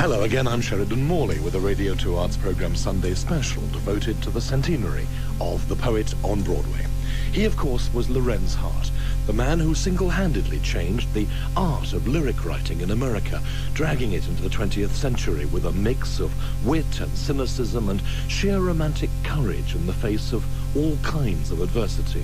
Hello again, I'm Sheridan Morley with a Radio 2 Arts programme Sunday special devoted to the centenary of the poet on Broadway. He, of course, was Lorenz Hart, the man who single-handedly changed the art of lyric writing in America, dragging it into the 20th century with a mix of wit and cynicism and sheer romantic courage in the face of all kinds of adversity.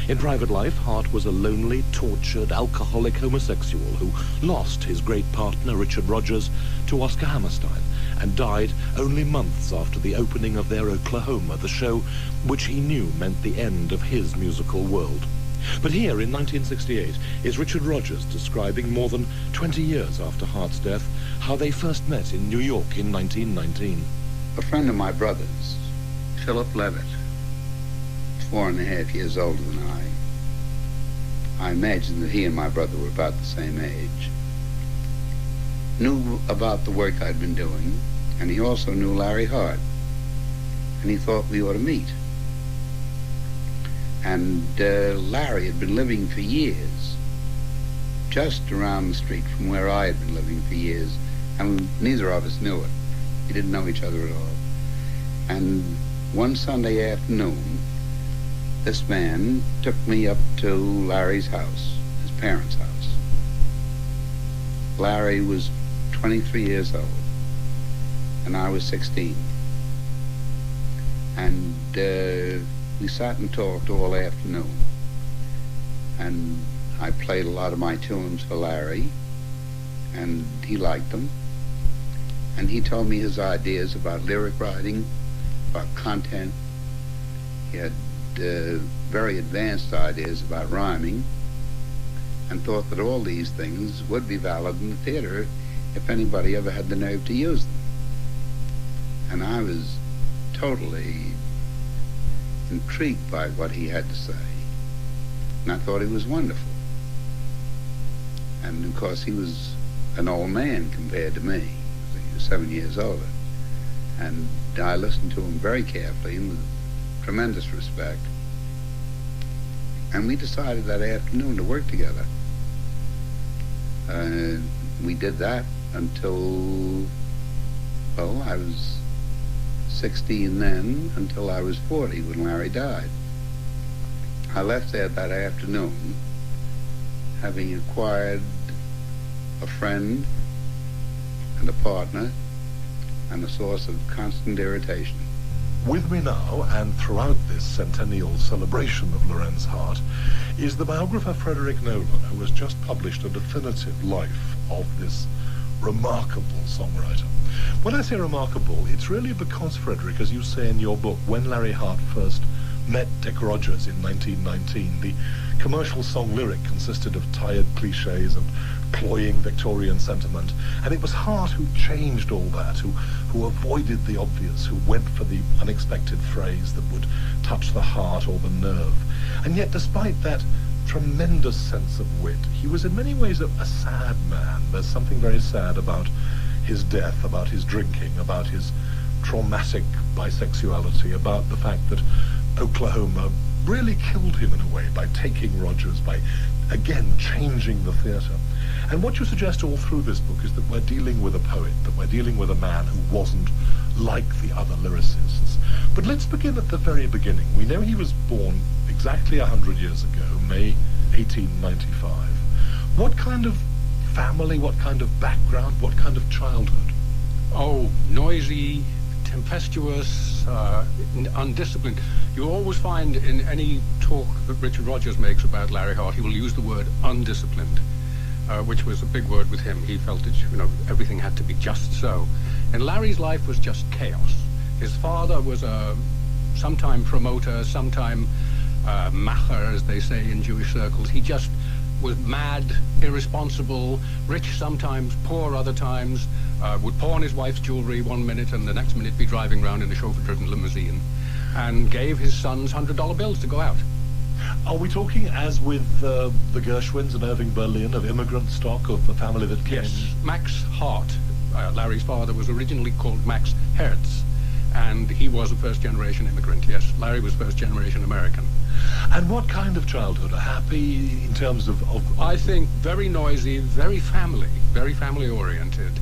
In private life, Hart was a lonely, tortured, alcoholic homosexual who lost his great partner, Richard Rodgers, to Oscar Hammerstein, and died only months after the opening of their Oklahoma, the show which he knew meant the end of his musical world. But here, in 1968, is Richard Rodgers describing more than 20 years after Hart's death, how they first met in New York in 1919. A friend of my brother's, Philip Levitt, 4.5 years older than I imagine that he and my brother were about the same age, knew about the work I'd been doing, and he also knew Larry Hart, and he thought we ought to meet. And Larry had been living for years just around the street from where I had been living for years, and neither of us knew it. We didn't know each other at all. And one Sunday afternoon, this man took me up to Larry's house, his parents' house. Larry was 23 years old, and I was 16. And we sat and talked all afternoon. And I played a lot of my tunes for Larry, and he liked them. And he told me his ideas about lyric writing, about content. He had very advanced ideas about rhyming, and thought that all these things would be valid in the theater if anybody ever had the nerve to use them. And I was totally intrigued by what he had to say, and I thought he was wonderful. And of course he was an old man compared to me. He was 7 years older, and I listened to him very carefully and with tremendous respect. And we decided that afternoon to work together. We did that until, well, I was 16 then, until I was 40 when Larry died. I left there that afternoon, having acquired a friend and a partner and a source of constant irritation. With me now, and throughout this centennial celebration of Lorenz Hart, is the biographer Frederick Nolan, who has just published a definitive life of this remarkable songwriter. When I say remarkable, it's really because, Frederick, as you say in your book, when Larry Hart first met Dick Rodgers in 1919, the commercial song lyric consisted of tired cliches and cloying Victorian sentiment, and it was Hart who changed all that, who avoided the obvious, who went for the unexpected phrase that would touch the heart or the nerve. And yet, despite that tremendous sense of wit, he was in many ways a sad man. There's something very sad about his death, about his drinking, about his traumatic bisexuality, about the fact that Oklahoma really killed him in a way by taking Rodgers, by again changing the theatre. And what you suggest all through this book is that we're dealing with a poet, that we're dealing with a man who wasn't like the other lyricists. But let's begin at the very beginning. We know he was born exactly 100 years ago, May 1895. What kind of family, what kind of background, what kind of childhood? Oh, noisy, tempestuous, undisciplined. You always find in any talk that Richard Rodgers makes about Larry Hart, he will use the word undisciplined, which was a big word with him. He felt that, everything had to be just so. And Larry's life was just chaos. His father was a sometime promoter, sometime macher, as they say in Jewish circles. He just was mad, irresponsible, rich sometimes, poor other times, would pawn his wife's jewelry one minute and the next minute be driving around in a chauffeur-driven limousine, and gave his sons $100 bills to go out. Are we talking, as with the Gershwins and Irving Berlin, of immigrant stock, of the family that came? Yes, Max Hart, Larry's father, was originally called Max Hertz, and he was a first-generation immigrant, yes. Larry was first-generation American. And what kind of childhood? Happy in terms of... I think very noisy, very family-oriented.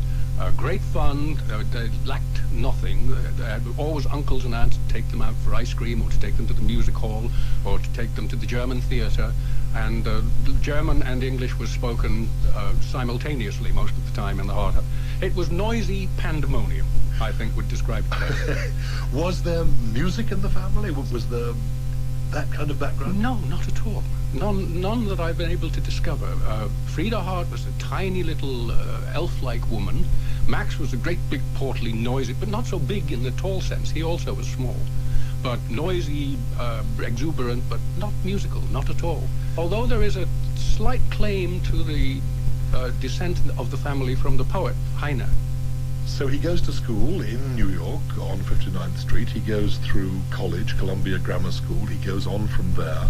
Great fun. They lacked nothing. They had always uncles and aunts to take them out for ice cream, or to take them to the music hall, or to take them to the German theatre. And German and English was spoken simultaneously most of the time in the Hart. It was noisy pandemonium, I think would describe it best. Was there music in the family? Was there that kind of background? No, not at all. None that I've been able to discover. Frida Hart was a tiny little elf-like woman. Max was a great big portly noisy, but not so big in the tall sense. He also was small. But noisy, exuberant, but not musical, not at all. Although there is a slight claim to the descent of the family from the poet Heine. So he goes to school in New York on 59th Street. He goes through college, Columbia Grammar School. He goes on from there.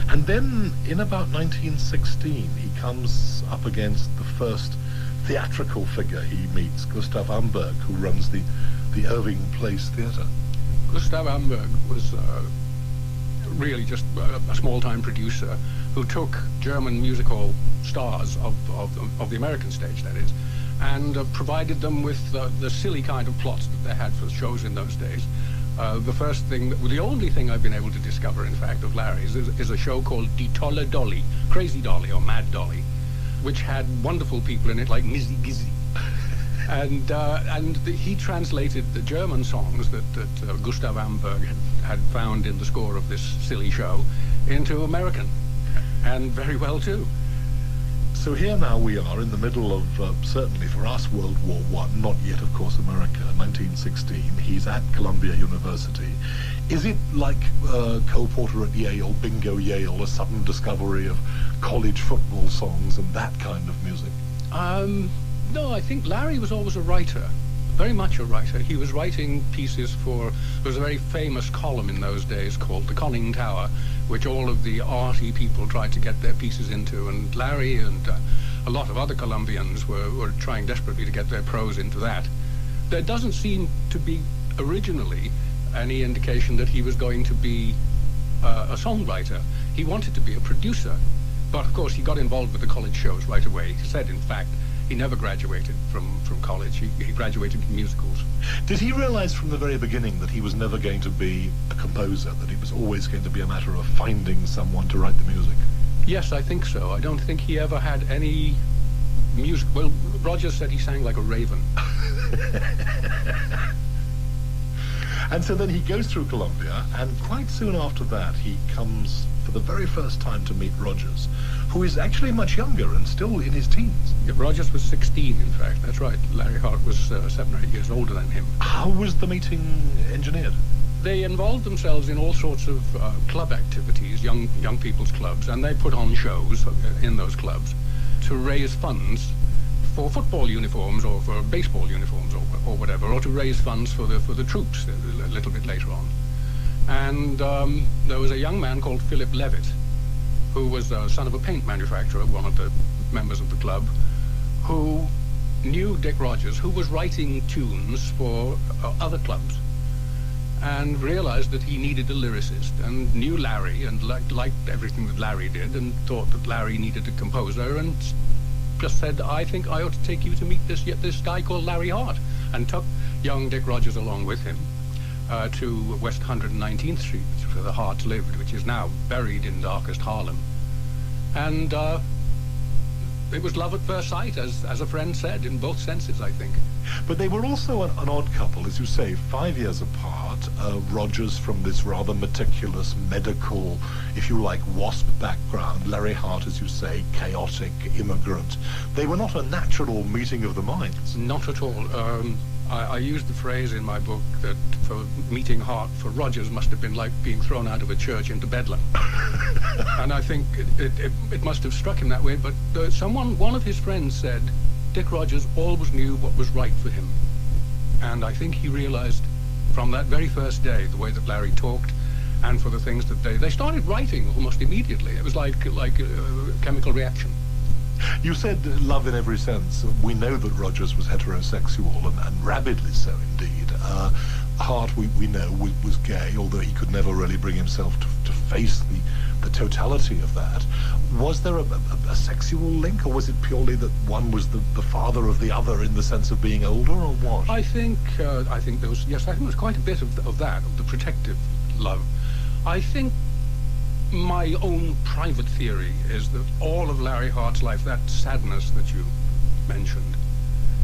And then in about 1916, he comes up against the first theatrical figure he meets, Gustav Amberg, who runs the Irving Place Theatre. Gustav Amberg was really just a small-time producer who took German music hall stars of the American stage, that is, and provided them with the silly kind of plots that they had for shows in those days. The only thing I've been able to discover, in fact, of Larry's is a show called Die Tolle Dolly, Crazy Dolly or Mad Dolly, which had wonderful people in it like Mizzy Gizzy. And he translated the German songs that Gustav Amberg had found in the score of this silly show into American, and very well too. So here now we are in the middle of, certainly for us, World War I, not yet, of course, America, 1916. He's at Columbia University. Is it like Cole Porter at Yale, Bingo Yale, a sudden discovery of college football songs and that kind of music? No, I think Larry was always a writer, very much a writer. He was writing pieces there was a very famous column in those days called The Conning Tower, which all of the arty people tried to get their pieces into, and Larry and a lot of other Columbians were trying desperately to get their prose into that. There doesn't seem to be originally any indication that he was going to be a songwriter. He wanted to be a producer, but of course he got involved with the college shows right away. He said, in fact, he never graduated from college. He graduated in musicals. Did he realize from the very beginning that he was never going to be a composer, that it was always going to be a matter of finding someone to write the music? Yes, I think so. I don't think he ever had any music. Well, Rodgers said he sang like a raven. And so then he goes through Columbia, and quite soon after that he comes for the very first time to meet Rodgers, who is actually much younger and still in his teens. Yeah, Rodgers was 16, in fact. That's right. Larry Hart was 7 or 8 years older than him. How was the meeting engineered? They involved themselves in all sorts of club activities, young people's clubs, and they put on shows in those clubs to raise funds for football uniforms or for baseball uniforms or whatever, or to raise funds for the troops a little bit later on. And there was a young man called Philip Levitt, who was the son of a paint manufacturer, one of the members of the club, who knew Dick Rodgers, who was writing tunes for other clubs, and realized that he needed a lyricist, and knew Larry and liked everything that Larry did, and thought that Larry needed a composer, and just said, I think I ought to take you to meet this guy called Larry Hart, and took young Dick Rodgers along with him to West 119th Street, which is where the Harts lived, which is now buried in darkest Harlem. And it was love at first sight, as a friend said, in both senses, I think. But they were also an odd couple, as you say, 5 years apart. Rodgers from this rather meticulous, medical, if you like, WASP background. Larry Hart, as you say, chaotic immigrant. They were not a natural meeting of the minds. Not at all. I used the phrase in my book that for meeting Hart for Rodgers must have been like being thrown out of a church into Bedlam. And I think it must have struck him that way, but one of his friends said, Dick Rodgers always knew what was right for him. And I think he realized from that very first day, the way that Larry talked, and for the things that they started writing almost immediately. It was like a chemical reaction. You said love in every sense. We know that Rodgers was heterosexual, and rabidly so indeed. Hart, we know, was gay, although he could never really bring himself to face the totality of that. Was there a sexual link, or was it purely that one was the father of the other in the sense of being older, or what? I think there was, yes, I think there was quite a bit of that, of the protective love. I think my own private theory is that all of Larry Hart's life, that sadness that you mentioned,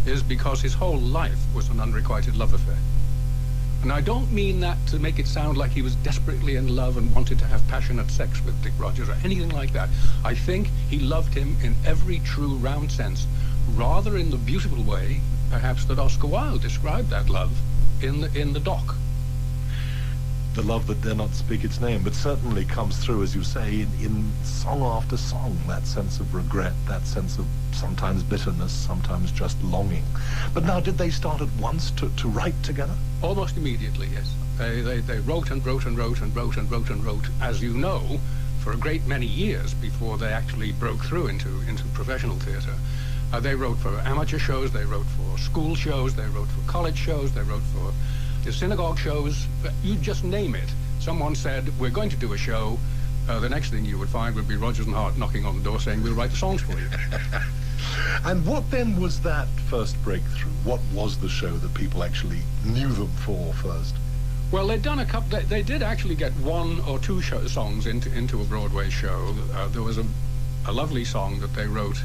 is because his whole life was an unrequited love affair. And I don't mean that to make it sound like he was desperately in love and wanted to have passionate sex with Dick Rodgers or anything like that. I think he loved him in every true round sense, rather in the beautiful way, perhaps, that Oscar Wilde described that love in the dock. The love that dare not speak its name, but certainly comes through, as you say, in song after song, that sense of regret, that sense of sometimes bitterness, sometimes just longing. But now, did they start at once to write together? Almost immediately, yes. They wrote and wrote and wrote and wrote and wrote and wrote, as you know, for a great many years before they actually broke through into professional theatre. They wrote for amateur shows, they wrote for school shows, they wrote for college shows, they wrote for the synagogue shows. You just name it. Someone said, we're going to do a show. The next thing you would find would be Rodgers and Hart knocking on the door saying, we'll write the songs for you. And what then was that first breakthrough? What was the show that people actually knew them for first? Well, they'd done a couple. They did actually get one or two songs into a Broadway show. There was a lovely song that they wrote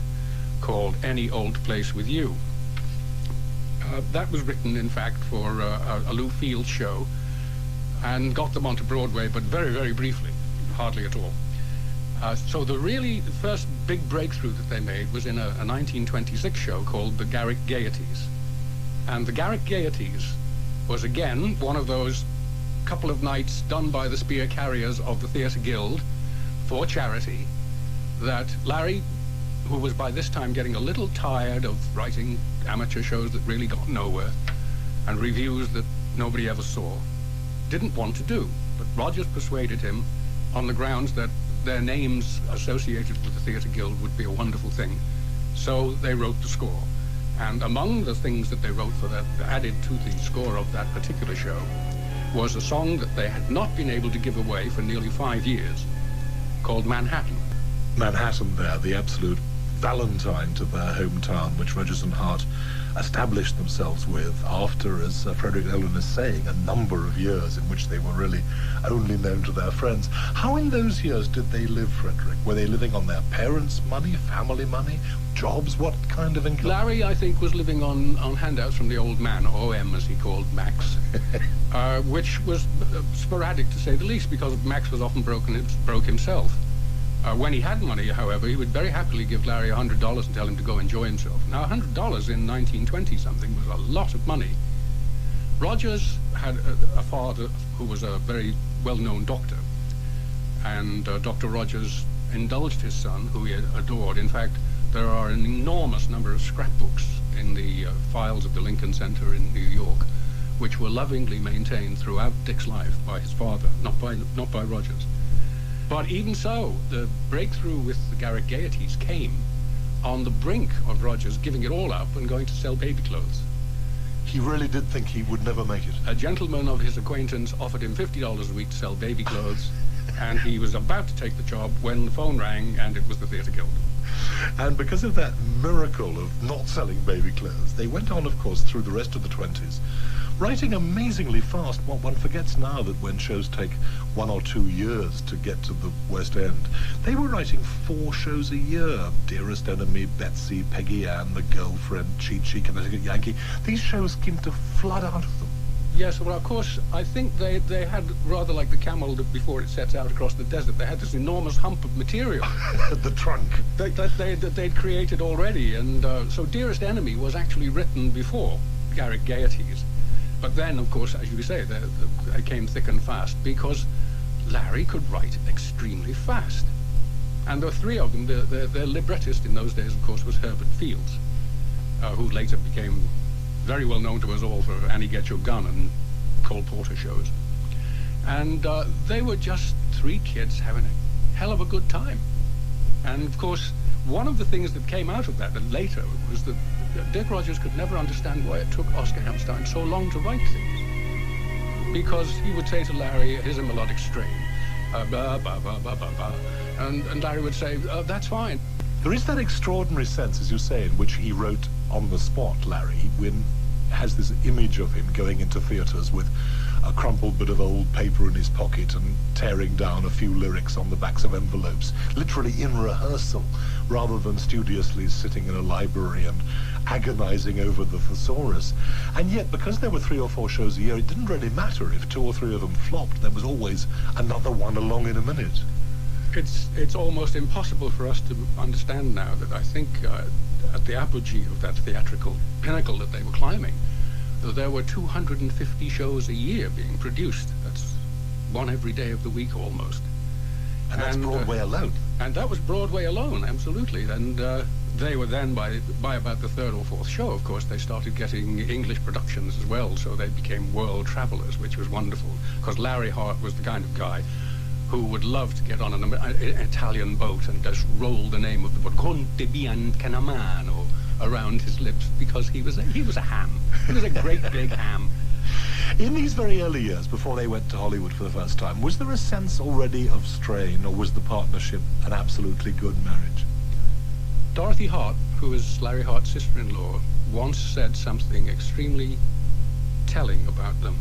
called Any Old Place With You. That was written, in fact, for a Lou Field show, and got them onto Broadway, but very, very briefly, hardly at all. So the first big breakthrough that they made was in a 1926 show called The Garrick Gaieties. And The Garrick Gaieties was, again, one of those couple of nights done by the spear carriers of the Theatre Guild for charity, that Larry, who was by this time getting a little tired of writing amateur shows that really got nowhere and reviews that nobody ever saw, didn't want to do. But Rodgers persuaded him on the grounds that their names associated with the Theatre Guild would be a wonderful thing. So they wrote the score. And among the things that they wrote for that, added to the score of that particular show, was a song that they had not been able to give away for nearly 5 years, called Manhattan. Manhattan there, the absolute Valentine to their hometown, which Rodgers and Hart established themselves with after, as Frederick Nolan is saying, a number of years in which they were really only known to their friends. How in those years did they live, Frederick? Were they living on their parents' money, family money, jobs? What kind of income? Larry, I think, was living on handouts from the old man, OM as he called Max, which was sporadic to say the least, because Max was often broke himself. When he had money, however, he would very happily give Larry $100 and tell him to go enjoy himself. Now, $100 in 1920-something was a lot of money. Rodgers had a father who was a very well-known doctor, and Dr. Rodgers indulged his son, who he adored. In fact, there are an enormous number of scrapbooks in the files of the Lincoln Center in New York, which were lovingly maintained throughout Dick's life by his father, not by Rodgers. But even so, the breakthrough with the Garrick Gaieties came on the brink of Rodgers giving it all up and going to sell baby clothes. He really did think he would never make it. A gentleman of his acquaintance offered him $50 a week to sell baby clothes, and he was about to take the job when the phone rang, and it was the Theatre Guild. And because of that miracle of not selling baby clothes, they went on, of course, through the rest of the 20s, writing amazingly fast. One forgets now that when shows take 1 or 2 years to get to the West End, they were writing 4 shows a year. Dearest Enemy, Betsy, Peggy Ann, The Girlfriend, Chi-Chi, Connecticut Yankee. These shows seemed to flood out of them. Yes, well, of course, I think they had, rather like the camel that before it sets out across the desert, they had this enormous hump of material. The trunk. That they'd created already. And so Dearest Enemy was actually written before Garrick Gaieties. But then, of course, as you say, they came thick and fast, because Larry could write extremely fast. And there were 3 of them. Their librettist in those days, of course, was Herbert Fields, who later became very well known to us all for Annie Get Your Gun and Cole Porter shows. And they were just 3 kids having a hell of a good time. And, of course, one of the things that came out of that later was that Dick Rodgers could never understand why it took Oscar Hammerstein so long to write things. because he would say to Larry, here's a melodic strain, ba, ba, ba, ba, ba, ba. And Larry would say, that's fine. There is that extraordinary sense, as you say, in which he wrote on the spot, Larry, when has this image of him going into theatres with a crumpled bit of old paper in his pocket and tearing down a few lyrics on the backs of envelopes, literally in rehearsal, rather than studiously sitting in a library and agonizing over the thesaurus. And yet, because there were 3 or 4 shows a year, it didn't really matter if 2 or 3 of them flopped. There was always another one along in a minute. It's almost impossible for us to understand now that I think at the apogee of that theatrical pinnacle that they were climbing, there were 250 shows a year being produced. That's one every day of the week almost. And that's Broadway alone. And that was Broadway alone, absolutely. And they were then, by about the 3rd or 4th show, of course, they started getting English productions as well, so they became world travelers, which was wonderful, because Larry Hart was the kind of guy who would love to get on an Italian boat and just roll the name of the boat, Conte Biancanamano, around his lips, because he was a ham. He was a great big ham. In these very early years, before they went to Hollywood for the first time, was there a sense already of strain, or was the partnership an absolutely good marriage? Dorothy Hart, who is Larry Hart's sister-in-law, once said something extremely telling about them.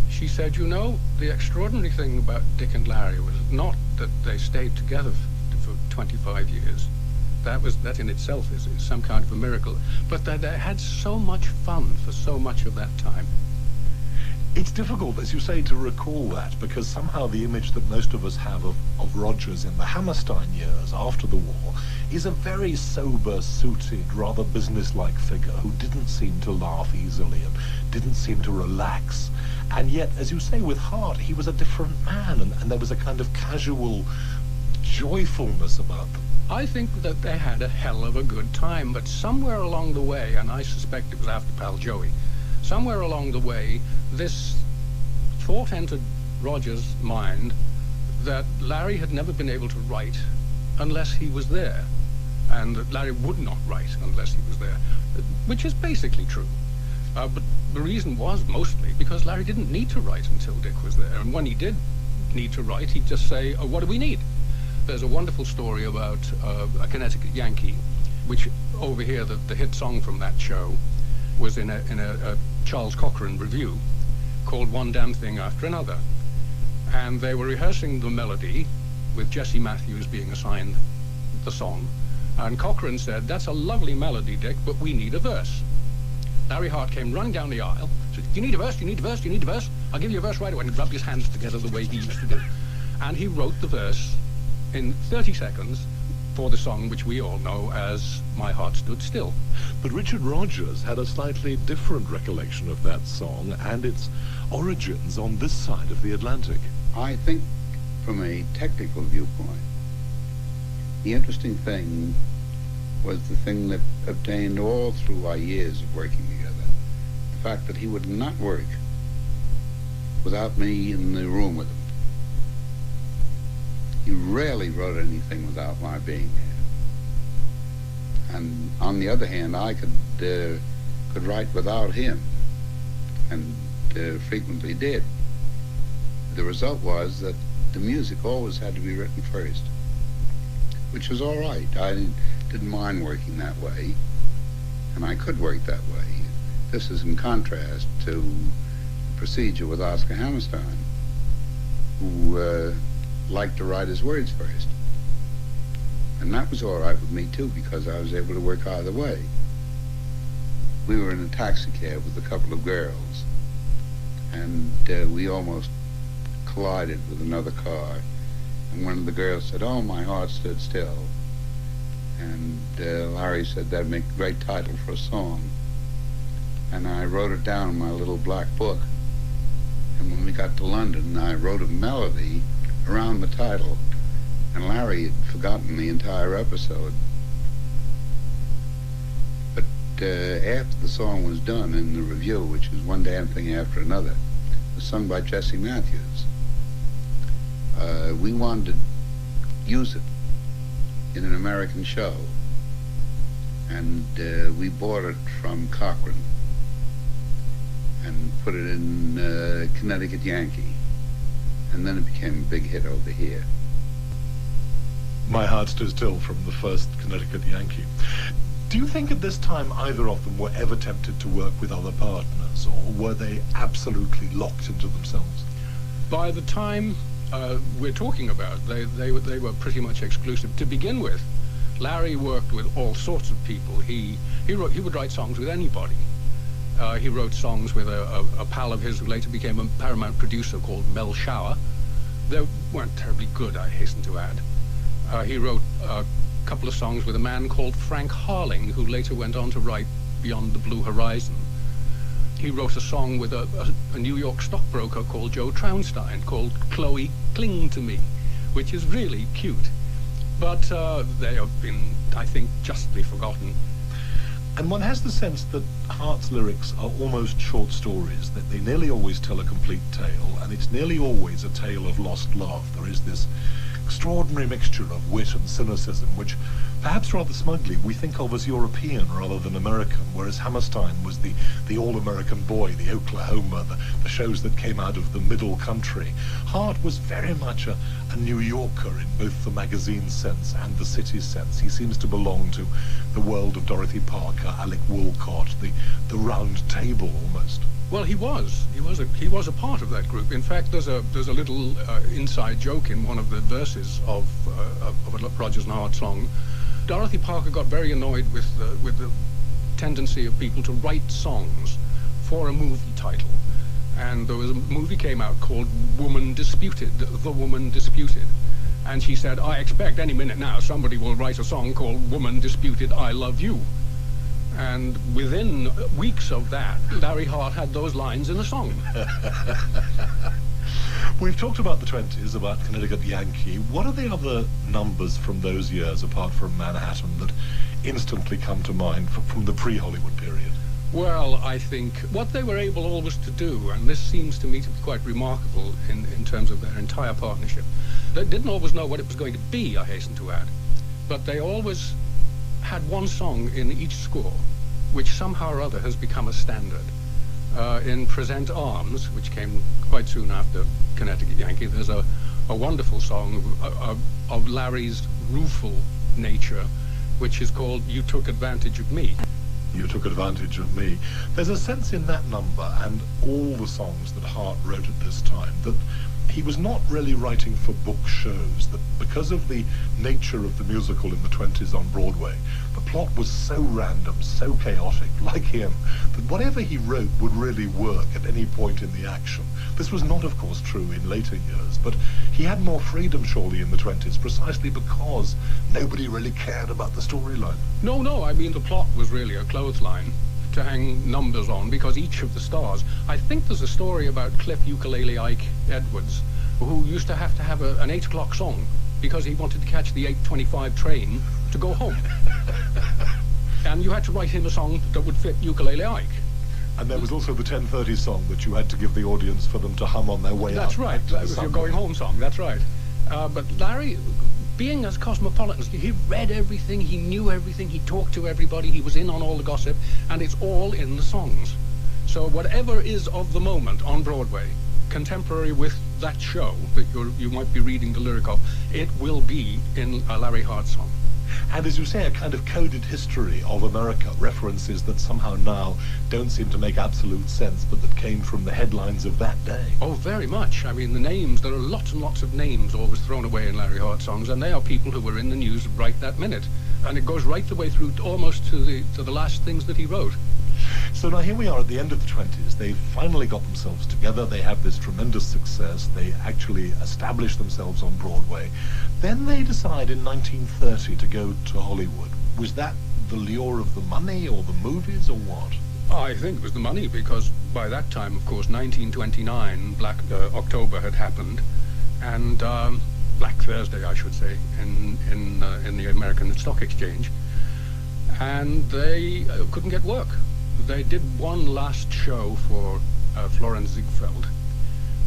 She said, you know, the extraordinary thing about Dick and Larry was not that they stayed together for 25 years. That in itself is some kind of a miracle. But that they had so much fun for so much of that time. It's difficult, as you say, to recall that, because somehow the image that most of us have of Rodgers in the Hammerstein years after the war is a very sober-suited, rather businesslike figure who didn't seem to laugh easily and didn't seem to relax. And yet, as you say, with Hart, he was a different man, and there was a kind of casual joyfulness about them. I think that they had a hell of a good time, but somewhere along the way, and I suspect it was after Pal Joey, somewhere along the way, this thought entered Rodgers' mind that Larry had never been able to write unless he was there, and that Larry would not write unless he was there, which is basically true. But the reason was mostly because Larry didn't need to write until Dick was there, and when he did need to write, he'd just say, oh, what do we need? There's a wonderful story about a Connecticut Yankee, which over here, the hit song from that show was in a Charles Cochran review called One Damn Thing After Another. And they were rehearsing the melody with Jesse Matthews being assigned the song. And Cochran said, that's a lovely melody, Dick, but we need a verse. Larry Hart came running down the aisle, said, you need a verse, you need a verse, you need a verse. I'll give you a verse right away. And he rubbed his hands together the way he used to do. And he wrote the verse in 30 seconds for the song which we all know as My Heart Stood Still. But Richard Rodgers had a slightly different recollection of that song and its origins on this side of the Atlantic. I think from a technical viewpoint, the interesting thing was the thing that obtained all through our years of working together. The fact that he would not work without me in the room with him. He rarely wrote anything without my being there. And on the other hand, I could write without him, and frequently did. The result was that the music always had to be written first, which was all right. I didn't mind working that way, and I could work that way. This is in contrast to the procedure with Oscar Hammerstein, who liked to write his words first. And that was all right with me, too, because I was able to work either way. We were in a taxi cab with a couple of girls, and we almost collided with another car. And one of the girls said, oh, my heart stood still. And Larry said, that'd make a great title for a song. And I wrote it down in my little black book. And when we got to London, I wrote a melody around the title, and Larry had forgotten the entire episode. But after the song was done in the review, which was One Damn Thing After Another, it was sung by Jesse Matthews. We wanted to use it in an American show, and we bought it from Cochran. and put it in Connecticut Yankee. And then it became a big hit over here. My Heart Stood Still from the first Connecticut Yankee. Do you think at this time either of them were ever tempted to work with other partners, or were they absolutely locked into themselves? By the time we're talking about, they were pretty much exclusive. To begin with, Larry worked with all sorts of people. He would write songs with anybody. He wrote songs with a pal of his who later became a Paramount producer called Mel Shower. They weren't terribly good, I hasten to add. He wrote a couple of songs with a man called Frank Harling, who later went on to write Beyond the Blue Horizon. He wrote a song with a New York stockbroker called Joe Traunstein called Chloe, Cling to Me, which is really cute. But they have been, I think, justly forgotten. And one has the sense that Hart's lyrics are almost short stories, that they nearly always tell a complete tale, and it's nearly always a tale of lost love. There is this extraordinary mixture of wit and cynicism, which perhaps rather smugly we think of as European rather than American, whereas Hammerstein was the all-American boy, the Oklahoma, the shows that came out of the middle country. Hart was very much a New Yorker in both the magazine sense and the city sense. He seems to belong to the world of Dorothy Parker, Alec Woolcott, the round table almost. Well, he was a part of that group. In fact, there's a little inside joke in one of the verses of a Rodgers and Hart song. Dorothy Parker got very annoyed with the tendency of people to write songs for a movie title, and there was a movie came out called Woman Disputed, The Woman Disputed, and she said, I expect any minute now somebody will write a song called Woman Disputed, I Love You. And within weeks of that, Larry Hart had those lines in a song. We've talked about the 20s, about Connecticut Yankee. What are the other numbers from those years, apart from Manhattan, that instantly come to mind from the pre-Hollywood period? Well, I think what they were able always to do, and this seems to me to be quite remarkable in terms of their entire partnership, they didn't always know what it was going to be, I hasten to add, but they always had one song in each score, which somehow or other has become a standard. In Present Arms, which came quite soon after Connecticut Yankee, there's a wonderful song of Larry's rueful nature, which is called You Took Advantage of Me. You Took Advantage of Me. There's a sense in that number and all the songs that Hart wrote at this time that he was not really writing for book shows, that because of the nature of the musical in the 20s on Broadway, the plot was so random, so chaotic, like him, that whatever he wrote would really work at any point in the action. This was not, of course, true in later years, but he had more freedom, surely, in the 20s, precisely because nobody really cared about the storyline. No, I mean, the plot was really a clothesline to hang numbers on, because each of the stars, I think there's a story about Cliff Ukulele Ike Edwards, who used to have an 8 o'clock song because he wanted to catch the 8:25 train to go home. And you had to write him a song that would fit Ukulele Ike. And there was also the 10:30 song that you had to give the audience for them to hum on their way out. That's right, that was your going home song, that's right. But Larry, being as cosmopolitan, he read everything, he knew everything, he talked to everybody, he was in on all the gossip, and it's all in the songs. So whatever is of the moment on Broadway, contemporary with that show that you might be reading the lyric of, it will be in a Larry Hart song. And as you say, a kind of coded history of America, references that somehow now don't seem to make absolute sense, but that came from the headlines of that day. Oh, very much. I mean, the names, there are lots and lots of names always thrown away in Larry Hart songs, and they are people who were in the news right that minute. And it goes right the way through almost to the last things that he wrote. So now here we are at the end of the 20s. They've finally got themselves together. They have this tremendous success. They actually establish themselves on Broadway. Then they decide in 1930 to go to Hollywood. Was that the lure of the money or the movies or what? I think it was the money, because by that time, of course, 1929, Black October had happened, and Black Thursday, I should say, in the American Stock Exchange, and they couldn't get work. They did one last show for Florence Ziegfeld,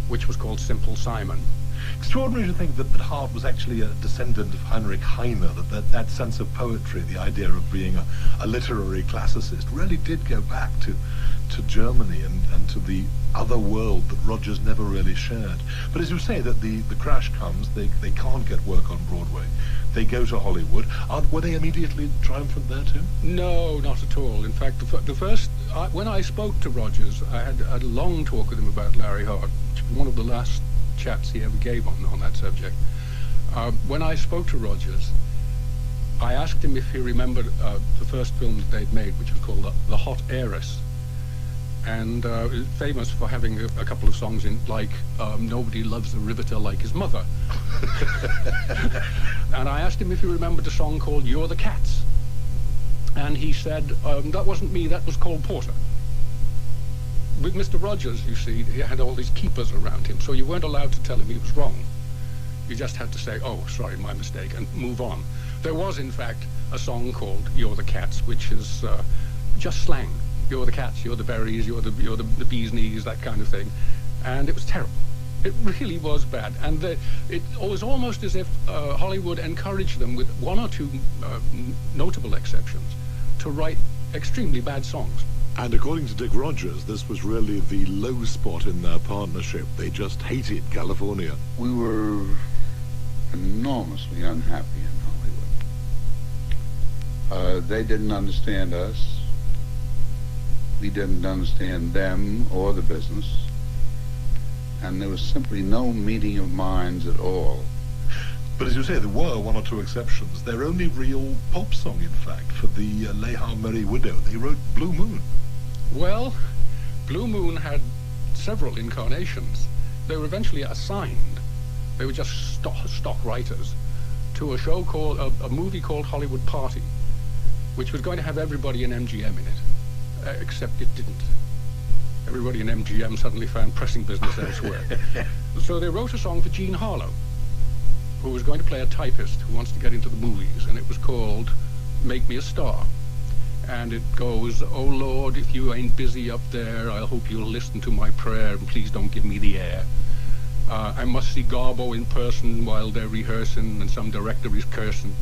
which was called Simple Simon. Extraordinary to think that Hart was actually a descendant of Heinrich Heine, that sense of poetry, the idea of being a literary classicist, really did go back to Germany and to the other world that Rodgers never really shared. But as you say, that the crash comes, they can't get work on Broadway. They go to Hollywood. Were they immediately triumphant there too? No, not at all. In fact, when I spoke to Rodgers, I had a long talk with him about Larry Hart, which was one of the last chats he ever gave on that subject. When I spoke to Rodgers, I asked him if he remembered the first film that they'd made, which was called The Hot Heiress. And it was famous for having a couple of songs in, like Nobody Loves a Riveter Like His Mother. And I asked him if he remembered a song called You're the Cats. And he said, that wasn't me, that was Cole Porter. With Mr. Rodgers, you see, he had all these keepers around him, so you weren't allowed to tell him he was wrong. You just had to say, oh, sorry, my mistake, and move on. There was, in fact, a song called You're the Cats, which is just slang. You're the cats, you're the berries, you're the bee's knees, that kind of thing. And it was terrible. It really was bad. And it was almost as if Hollywood encouraged them, with one or two notable exceptions, to write extremely bad songs. And according to Dick Rodgers, this was really the low spot in their partnership. They just hated California. We were enormously unhappy in Hollywood. They didn't understand us. We didn't understand them or the business. And there was simply no meeting of minds at all. But as you say, there were one or two exceptions. Their only real pop song, in fact, for the Leha Merry Widow, they wrote Blue Moon. Well, Blue Moon had several incarnations. They were eventually assigned, they were just stock writers, to a show called, a movie called Hollywood Party, which was going to have everybody in MGM in it, except it didn't. Everybody in MGM suddenly found pressing business elsewhere. So they wrote a song for Jean Harlow, who was going to play a typist who wants to get into the movies, and it was called Make Me a Star. And it goes, oh Lord, if you ain't busy up there, I hope you'll listen to my prayer, and please don't give me the air. I must see Garbo in person while they're rehearsing, and some director is cursing.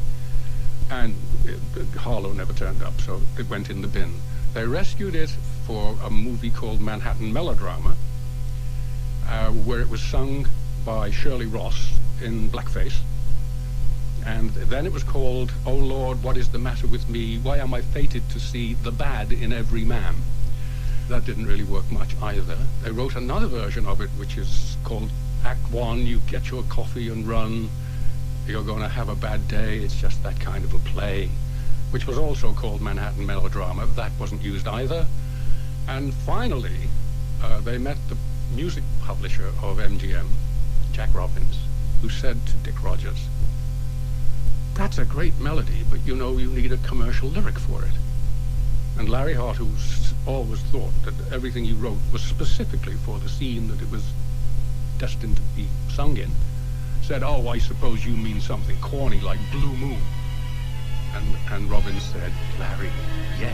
And Harlow never turned up, so it went in the bin. They rescued it for a movie called Manhattan Melodrama, where it was sung by Shirley Ross in blackface. And then it was called, oh Lord, what is the matter with me? Why am I fated to see the bad in every man? That didn't really work much either. They wrote another version of it, which is called Act One, you get your coffee and run. You're going to have a bad day. It's just that kind of a play, which was also called Manhattan Melodrama. That wasn't used either. And finally, they met the music publisher of MGM, Jack Robbins, who said to Dick Rodgers, that's a great melody, but you know you need a commercial lyric for it. And Larry Hart, who's always thought that everything he wrote was specifically for the scene that it was destined to be sung in, said, oh, I suppose you mean something corny like Blue Moon. And Robbins said, Larry, yeah.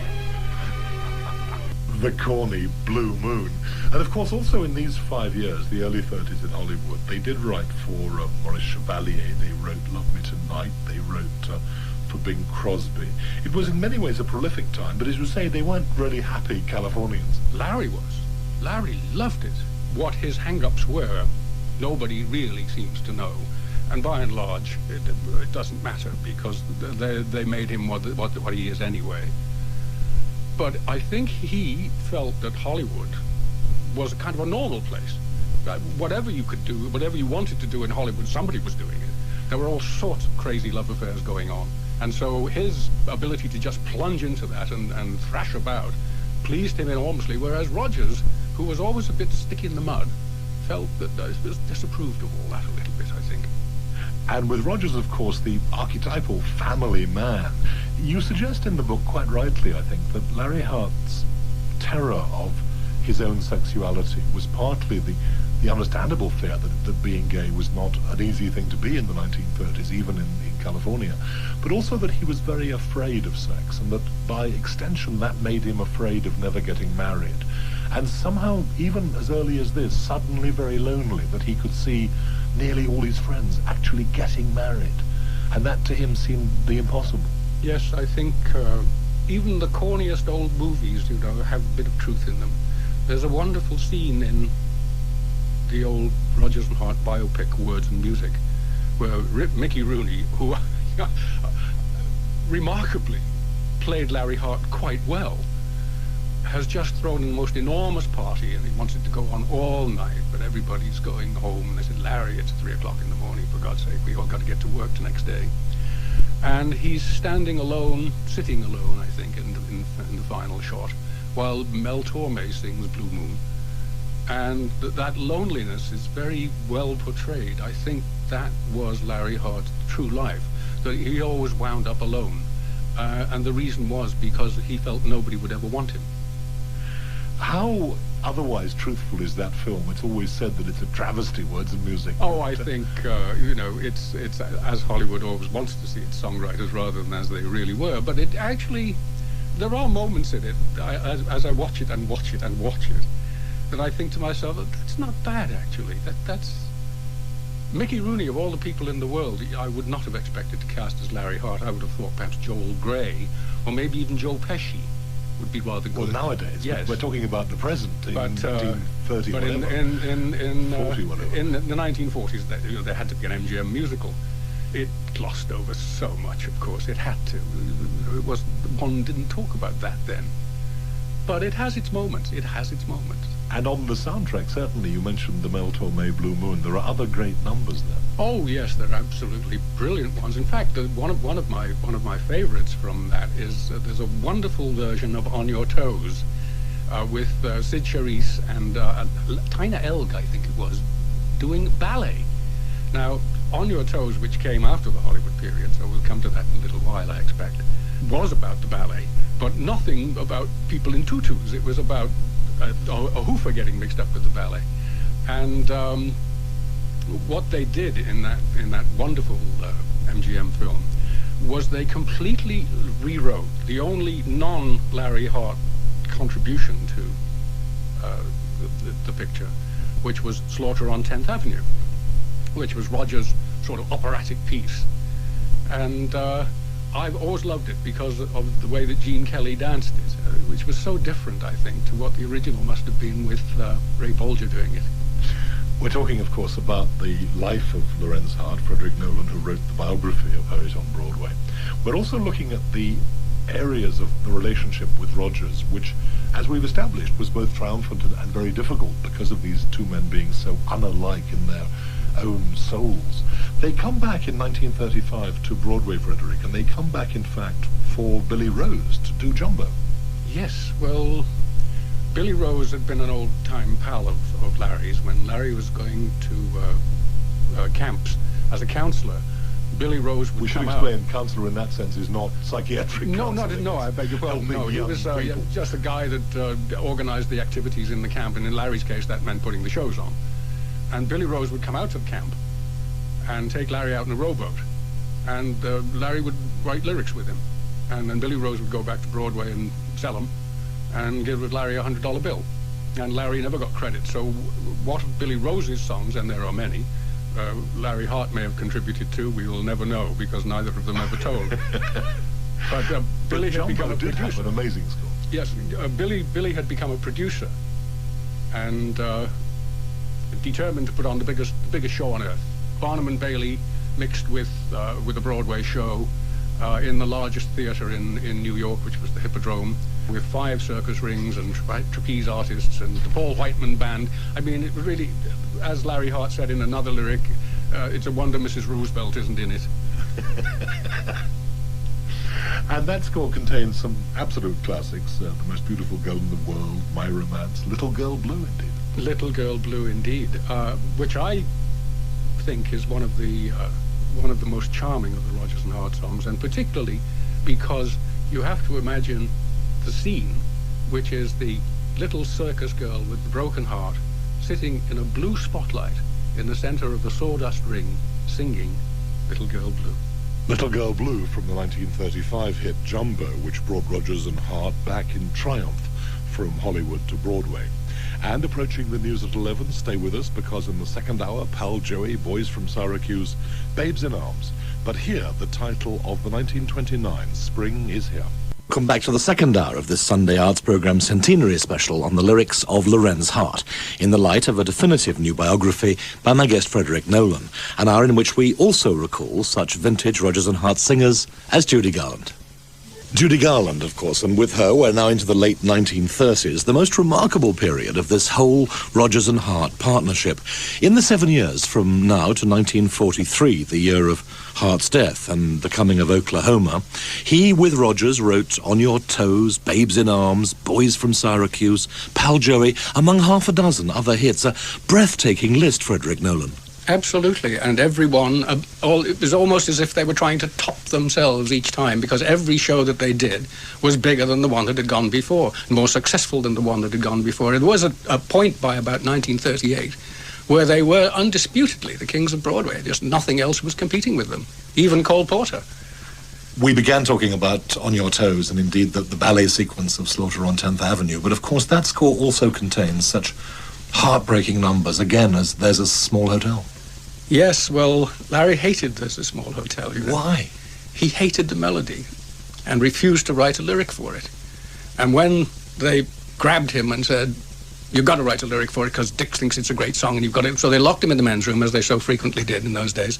The corny Blue Moon. And of course, also in these 5 years, the early 30s in Hollywood, they did write for Maurice Chevalier, they wrote Love Me Tonight, they wrote for Bing Crosby. It was in many ways a prolific time, but as you say, they weren't really happy Californians. Larry was. Larry loved it. What his hang-ups were, nobody really seems to know. And by and large, it doesn't matter, because they made him what he is anyway. But I think he felt that Hollywood was a kind of a normal place. Whatever you could do, whatever you wanted to do in Hollywood, somebody was doing it. There were all sorts of crazy love affairs going on. And so his ability to just plunge into that and thrash about pleased him enormously, whereas Rodgers, who was always a bit sticky in the mud, felt that was disapproved of all that a little bit, I think. And with Rodgers, of course, the archetypal family man, you suggest in the book, quite rightly, I think, that Larry Hart's terror of his own sexuality was partly the understandable fear that being gay was not an easy thing to be in the 1930s, even in California, but also that he was very afraid of sex, and that by extension that made him afraid of never getting married. And somehow, even as early as this, suddenly very lonely, that he could see nearly all his friends actually getting married. And that to him seemed the impossible. Yes, I think even the corniest old movies, you know, have a bit of truth in them. There's a wonderful scene in the old Rodgers and Hart biopic, Words and Music, where Mickey Rooney, who remarkably played Larry Hart quite well, has just thrown in the most enormous party, and he wants it to go on all night, but everybody's going home, and they said, Larry, it's 3 o'clock in the morning, for God's sake, we all got to get to work the next day. And he's standing alone, sitting alone, I think, in the final shot, while Mel Torme sings Blue Moon. And that loneliness is very well portrayed. I think that was Larry Hart's true life, that he always wound up alone. And the reason was because he felt nobody would ever want him. How otherwise truthful is that film? It's always said that it's a travesty, Words and Music. Oh, I think, you know, it's as Hollywood always wants to see its songwriters rather than as they really were. But it actually, there are moments in it, as I watch it and watch it and watch it, that I think to myself, that's not bad, actually. That's Mickey Rooney, of all the people in the world, I would not have expected to cast as Larry Hart. I would have thought perhaps Joel Grey, or maybe even Joe Pesci would be rather good. Well, nowadays, yes. We're talking about the present, in but, 1930, but whatever. in 40, whatever. In the 1940s, there had to be an MGM musical. It glossed over so much, of course. It had to. One didn't talk about that then. But it has its moments. It has its moments. And on the soundtrack, certainly, you mentioned the Mel Torme Blue Moon. There are other great numbers there. Oh yes, they're absolutely brilliant ones. In fact, one of my favorites from that is there's a wonderful version of On Your Toes with Sid Charisse and Tina Elg, I think it was, doing ballet. Now, On Your Toes, which came after the Hollywood period, so we'll come to that in a little while, I expect, was about the ballet, but nothing about people in tutus. It was about a hoofer getting mixed up with the ballet. And what they did in that wonderful MGM film was they completely rewrote the only non-Larry Hart contribution to the picture, which was Slaughter on 10th Avenue, which was Rodgers' sort of operatic piece. And I've always loved it because of the way that Gene Kelly danced it, which was so different, I think, to what the original must have been with Ray Bolger doing it. We're talking, of course, about the life of Lorenz Hart, Frederick Nolan, who wrote the biography of it on Broadway. We're also looking at the areas of the relationship with Rodgers, which, as we've established, was both triumphant and very difficult because of these two men being so unalike in their own souls. They come back in 1935 to Broadway, Frederick, and they come back, in fact, for Billy Rose to do Jumbo. Yes, well, Billy Rose had been an old-time pal of Larry's. When Larry was going to camps as a counselor, Billy Rose would come out. We should explain, counselor in that sense is not psychiatric counseling. No, I beg your pardon. No, he was just a guy that organized the activities in the camp, and in Larry's case, that meant putting the shows on. And Billy Rose would come out to the camp and take Larry out in a rowboat, and Larry would write lyrics with him, and then Billy Rose would go back to Broadway and sell them and give Larry a $100 bill, and Larry never got credit. So what of Billy Rose's songs, and there are many, Larry Hart may have contributed to, we will never know, because neither of them ever told. But Billy had become a producer. Have an amazing score. Yes, Billy had become a producer, and determined to put on the biggest show on earth. Barnum and Bailey mixed with a Broadway show in the largest theater in New York, which was the Hippodrome, with 5 circus rings and trapeze artists and the Paul Whiteman Band. I mean, it was really, as Larry Hart said in another lyric, it's a wonder Mrs. Roosevelt isn't in it. And that score contains some absolute classics, The Most Beautiful Girl in the World, My Romance, Little Girl Blue, indeed. Little Girl Blue, indeed, which I think is one of the most charming of the Rodgers and Hart songs, and particularly because you have to imagine the scene, which is the little circus girl with the broken heart sitting in a blue spotlight in the center of the sawdust ring singing Little Girl Blue. Little Girl Blue from the 1935 hit Jumbo, which brought Rodgers and Hart back in triumph from Hollywood to Broadway. And approaching the news at 11, stay with us, because in the second hour, Pal Joey, Boys from Syracuse, Babes in Arms. But here, the title of the 1929 Spring is Here. Welcome back to the second hour of this Sunday Arts Programme centenary special on the lyrics of Lorenz Hart, in the light of a definitive new biography by my guest Frederick Nolan, an hour in which we also recall such vintage Rodgers and Hart singers as Judy Garland. Judy Garland, of course, and with her we're now into the late 1930s, the most remarkable period of this whole Rodgers and Hart partnership. In the 7 years from now to 1943, the year of Hart's death and the coming of Oklahoma, he, with Rodgers, wrote On Your Toes, Babes in Arms, Boys from Syracuse, Pal Joey, among half a dozen other hits. A breathtaking list, Frederick Nolan. Absolutely, and everyone, it was almost as if they were trying to top themselves each time, because every show that they did was bigger than the one that had gone before, more successful than the one that had gone before. It was a point by about 1938 where they were undisputedly the kings of Broadway. Just nothing else was competing with them, even Cole Porter. We began talking about On Your Toes and indeed the ballet sequence of Slaughter on 10th Avenue, but of course that score also contains such heartbreaking numbers, again, as There's a Small Hotel. Yes, well, Larry hated There's a Small Hotel, you know. Why? He hated the melody and refused to write a lyric for it. And when they grabbed him and said, you've got to write a lyric for it because Dick thinks it's a great song and you've got it. So they locked him in the men's room, as they so frequently did in those days.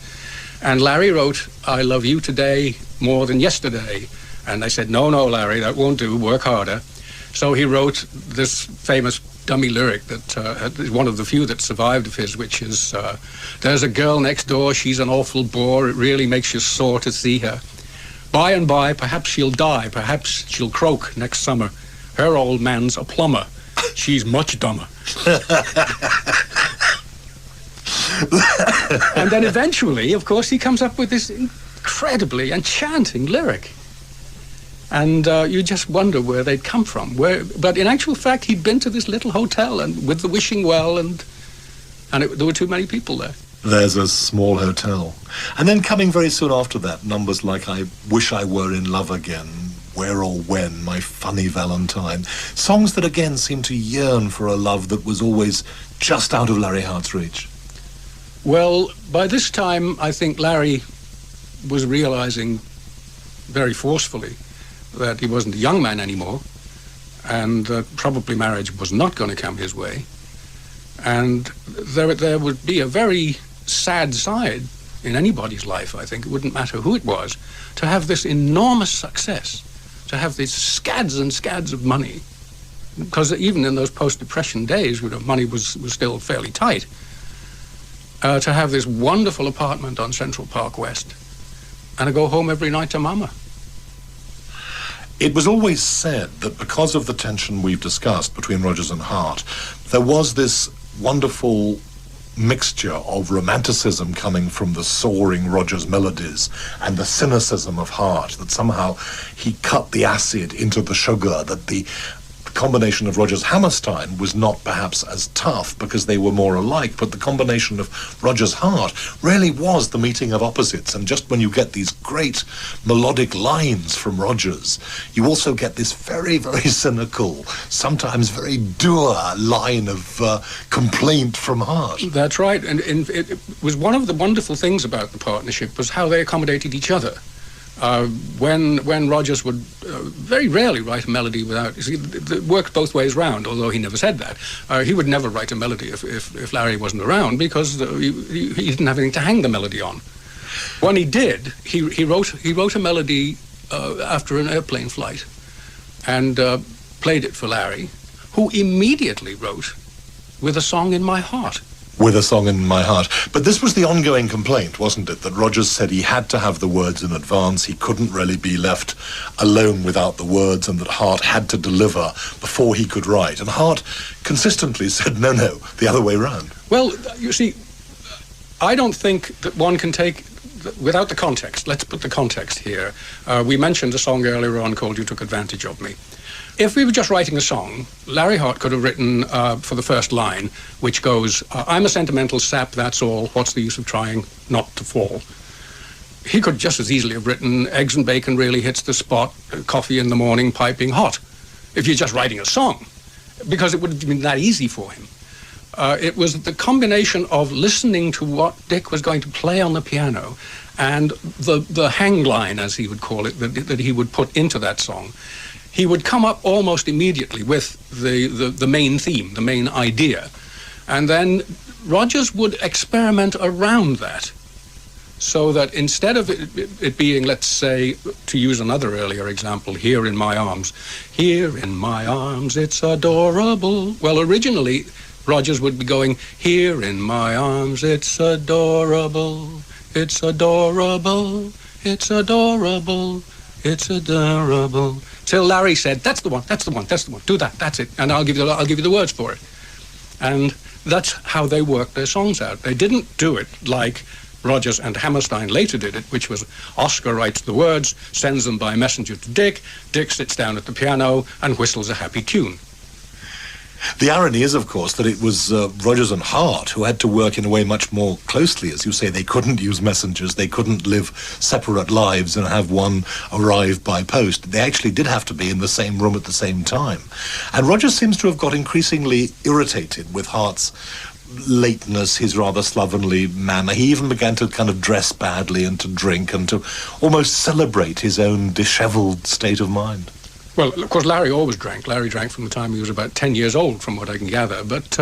And Larry wrote, I love you today more than yesterday. And they said, no, Larry, that won't do, work harder. So he wrote this famous dummy lyric that is one of the few that survived of his, which is, there's a girl next door, she's an awful bore, it really makes you sore to see her. By and by, perhaps she'll die, perhaps she'll croak next summer. Her old man's a plumber, she's much dumber. And then eventually, of course, he comes up with this incredibly enchanting lyric. And you just wonder where they'd come from. But in actual fact, he'd been to this little hotel and with the wishing well, and there were too many people there. There's a Small Hotel. And then coming very soon after that, numbers like I Wish I Were in Love Again, Where or When, My Funny Valentine. Songs that again seem to yearn for a love that was always just out of Larry Hart's reach. Well, by this time, I think Larry was realizing very forcefully that he wasn't a young man anymore, and that probably marriage was not going to come his way. And there would be a very sad side in anybody's life, I think, it wouldn't matter who it was, to have this enormous success, to have these scads and scads of money, because even in those post-Depression days, you know, money was still fairly tight, to have this wonderful apartment on Central Park West, and to go home every night to Mama. It was always said that because of the tension we've discussed between Rodgers and Hart, there was this wonderful mixture of romanticism coming from the soaring Rodgers melodies and the cynicism of Hart, that somehow he cut the acid into the sugar, that the combination of Rodgers Hammerstein was not perhaps as tough because they were more alike, but the combination of Rodgers Hart really was the meeting of opposites. And just when you get these great melodic lines from Rodgers, you also get this very, very cynical, sometimes very dour line of complaint from Hart. That's right, and it was one of the wonderful things about the partnership was how they accommodated each other. When Rodgers would very rarely write a melody without, you see, it worked both ways round, although he never said that. He would never write a melody if Larry wasn't around, because he didn't have anything to hang the melody on. When he did, he wrote a melody after an airplane flight and played it for Larry, who immediately wrote With a Song in My Heart. With a Song in My Heart. But this was the ongoing complaint, wasn't it? That Rodgers said he had to have the words in advance. He couldn't really be left alone without the words, and that Hart had to deliver before he could write. And Hart consistently said, no, the other way round. Well, you see, I don't think that one can take, without the context, let's put the context here. We mentioned a song earlier on called You Took Advantage of Me. If we were just writing a song, Larry Hart could have written for the first line, which goes, I'm a sentimental sap, that's all, what's the use of trying not to fall? He could just as easily have written, eggs and bacon really hits the spot, coffee in the morning, piping hot, if you're just writing a song. because it would have been that easy for him. It was the combination of listening to what Dick was going to play on the piano and the hang line, as he would call it, that he would put into that song. He would come up almost immediately with the main theme, the main idea. And then Rodgers would experiment around that, so that instead of it being, let's say, to use another earlier example, Here in My Arms, here in my arms, it's adorable. Well, originally, Rodgers would be going, here in my arms, it's adorable, it's adorable, it's adorable, it's adorable. Till Larry said, that's the one, do that, that's it, and I'll give you the words for it. And that's how they worked their songs out. They didn't do it like Rodgers and Hammerstein later did it, which was Oscar writes the words, sends them by messenger to Dick, Dick sits down at the piano and whistles a happy tune. The irony is, of course, that it was Rodgers and Hart who had to work in a way much more closely. As you say, they couldn't use messengers, they couldn't live separate lives and have one arrive by post. They actually did have to be in the same room at the same time. And Rodgers seems to have got increasingly irritated with Hart's lateness, his rather slovenly manner. He even began to kind of dress badly and to drink and to almost celebrate his own dishevelled state of mind. Well, of course, Larry always drank. Larry drank from the time he was about 10 years old, from what I can gather. But,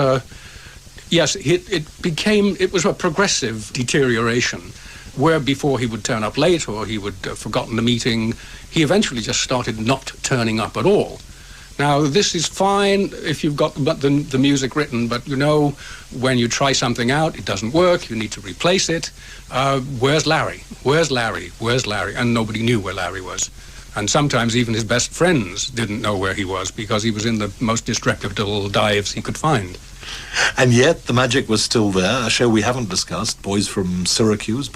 yes, it was a progressive deterioration, where before he would turn up late or he would have forgotten the meeting, he eventually just started not turning up at all. Now, this is fine if you've got the music written, but, you know, when you try something out, it doesn't work, you need to replace it. Where's Larry? Where's Larry? Where's Larry? And nobody knew where Larry was. And sometimes even his best friends didn't know where he was because he was in the most disreputable dives he could find. And yet the magic was still there. A show we haven't discussed, Boys from Syracuse,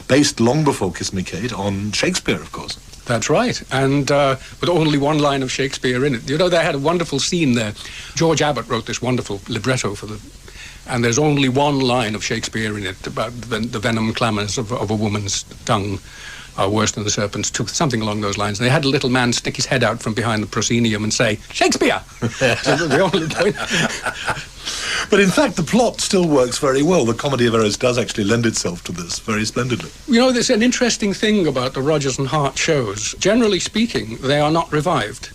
based long before Kiss Me Kate on Shakespeare, of course. That's right, and with only one line of Shakespeare in it. You know, they had a wonderful scene there. George Abbott wrote this wonderful libretto for them, and there's only one line of Shakespeare in it about the venom clamours of a woman's tongue are worse than the serpent's tooth, something along those lines. And they had a little man stick his head out from behind the proscenium and say, Shakespeare! The only point. But in fact, the plot still works very well. The comedy of errors does actually lend itself to this very splendidly. You know, there's an interesting thing about the Rodgers and Hart shows. Generally speaking, they are not revived.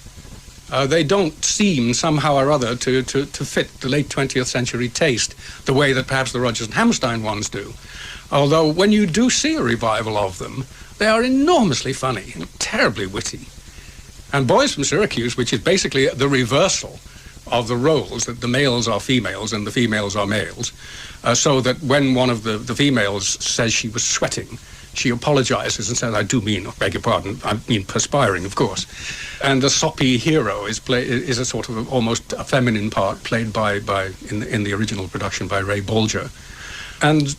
They don't seem somehow or other to fit the late 20th century taste the way that perhaps the Rodgers and Hammerstein ones do. Although when you do see a revival of them, they are enormously funny and terribly witty. And Boys from Syracuse, which is basically the reversal of the roles, that the males are females and the females are males, so that when one of the females says she was sweating, she apologizes and says, I beg your pardon, I mean perspiring, of course. And the soppy hero is a sort of almost a feminine part played in the original production by Ray Bolger. And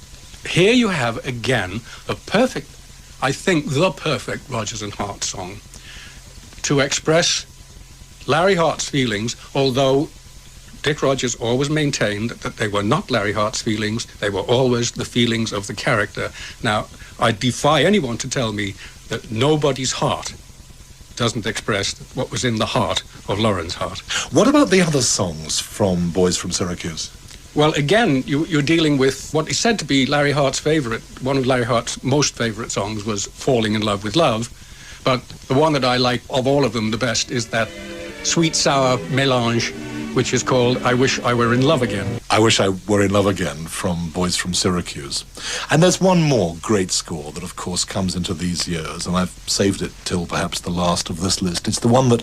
here you have, again, the perfect Rodgers and Hart song to express Larry Hart's feelings, although Dick Rodgers always maintained that they were not Larry Hart's feelings, they were always the feelings of the character. Now, I defy anyone to tell me that nobody's heart doesn't express what was in the heart of Lorenz Hart. What about the other songs from Boys from Syracuse? Well, again, you're dealing with what is said to be Larry Hart's favourite. One of Larry Hart's most favourite songs was Falling in Love with Love. But the one that I like of all of them the best is that sweet, sour mélange, which is called I Wish I Were in Love Again. I Wish I Were in Love Again from Boys from Syracuse. And there's one more great score that, of course, comes into these years, and I've saved it till perhaps the last of this list. It's the one that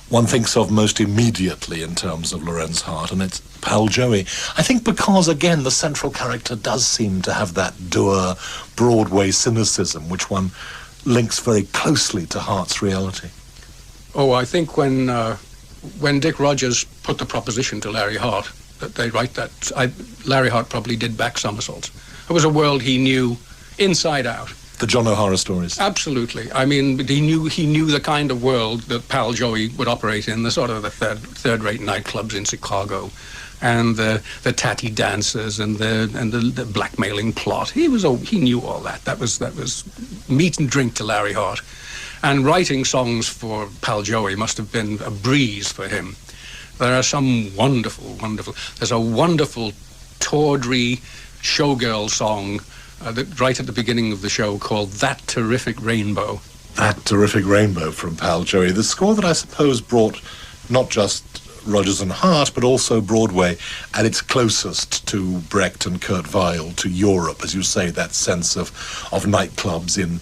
one thinks of most immediately in terms of Lorenz Hart, and it's Pal Joey. I think because, again, the central character does seem to have that dour Broadway cynicism, which one links very closely to Hart's reality. Oh, I think when Dick Rodgers put the proposition to Larry Hart that they write that, Larry Hart probably did back somersaults. It was a world he knew inside out. The John O'Hara stories. Absolutely. I mean, he knew the kind of world that Pal Joey would operate in, the sort of the third-rate nightclubs in Chicago, and the tatty dancers and the blackmailing plot. He knew all that. That was meat and drink to Larry Hart. And writing songs for Pal Joey must have been a breeze for him. There are some wonderful, there's a wonderful tawdry showgirl song right at the beginning of the show called That Terrific Rainbow. That Terrific Rainbow from Pal Joey, the score that I suppose brought not just Rodgers and Hart, but also Broadway at its closest to Brecht and Kurt Weill, to Europe. As you say, that sense of nightclubs in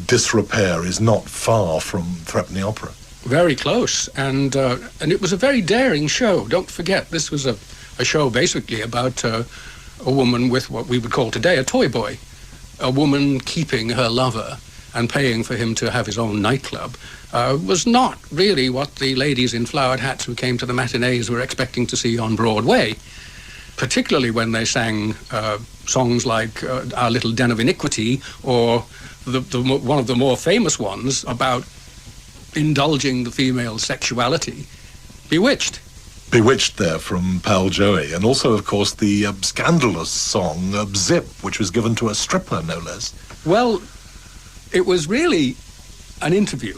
disrepair is not far from Threepenny Opera. Very close, and it was a very daring show. Don't forget, this was a show basically about a woman with what we would call today a toy boy, a woman keeping her lover and paying for him to have his own nightclub. Was not really what the ladies in flowered hats who came to the matinees were expecting to see on Broadway, particularly when they sang songs like Our Little Den of Iniquity, or one of the more famous ones about indulging the female sexuality, Bewitched. Bewitched there from Pal Joey, and also, of course, the scandalous song Zip, which was given to a stripper, no less. Well, it was really an interview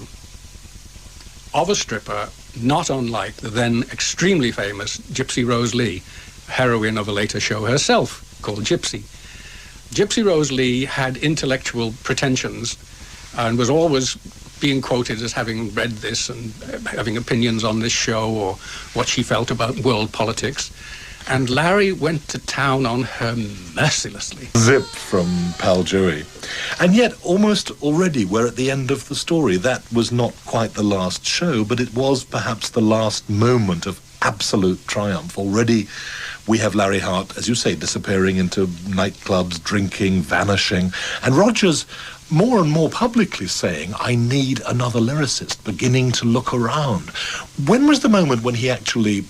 of a stripper, not unlike the then extremely famous Gypsy Rose Lee, heroine of a later show herself, called Gypsy. Gypsy Rose Lee had intellectual pretensions and was always being quoted as having read this and having opinions on this show or what she felt about world politics. And Larry went to town on her mercilessly. Zip from Pal Joey. And yet, almost already, we're at the end of the story. That was not quite the last show, but it was perhaps the last moment of absolute triumph. Already we have Larry Hart, as you say, disappearing into nightclubs, drinking, vanishing, and Rodgers more and more publicly saying, I need another lyricist, beginning to look around. When was the moment when he actually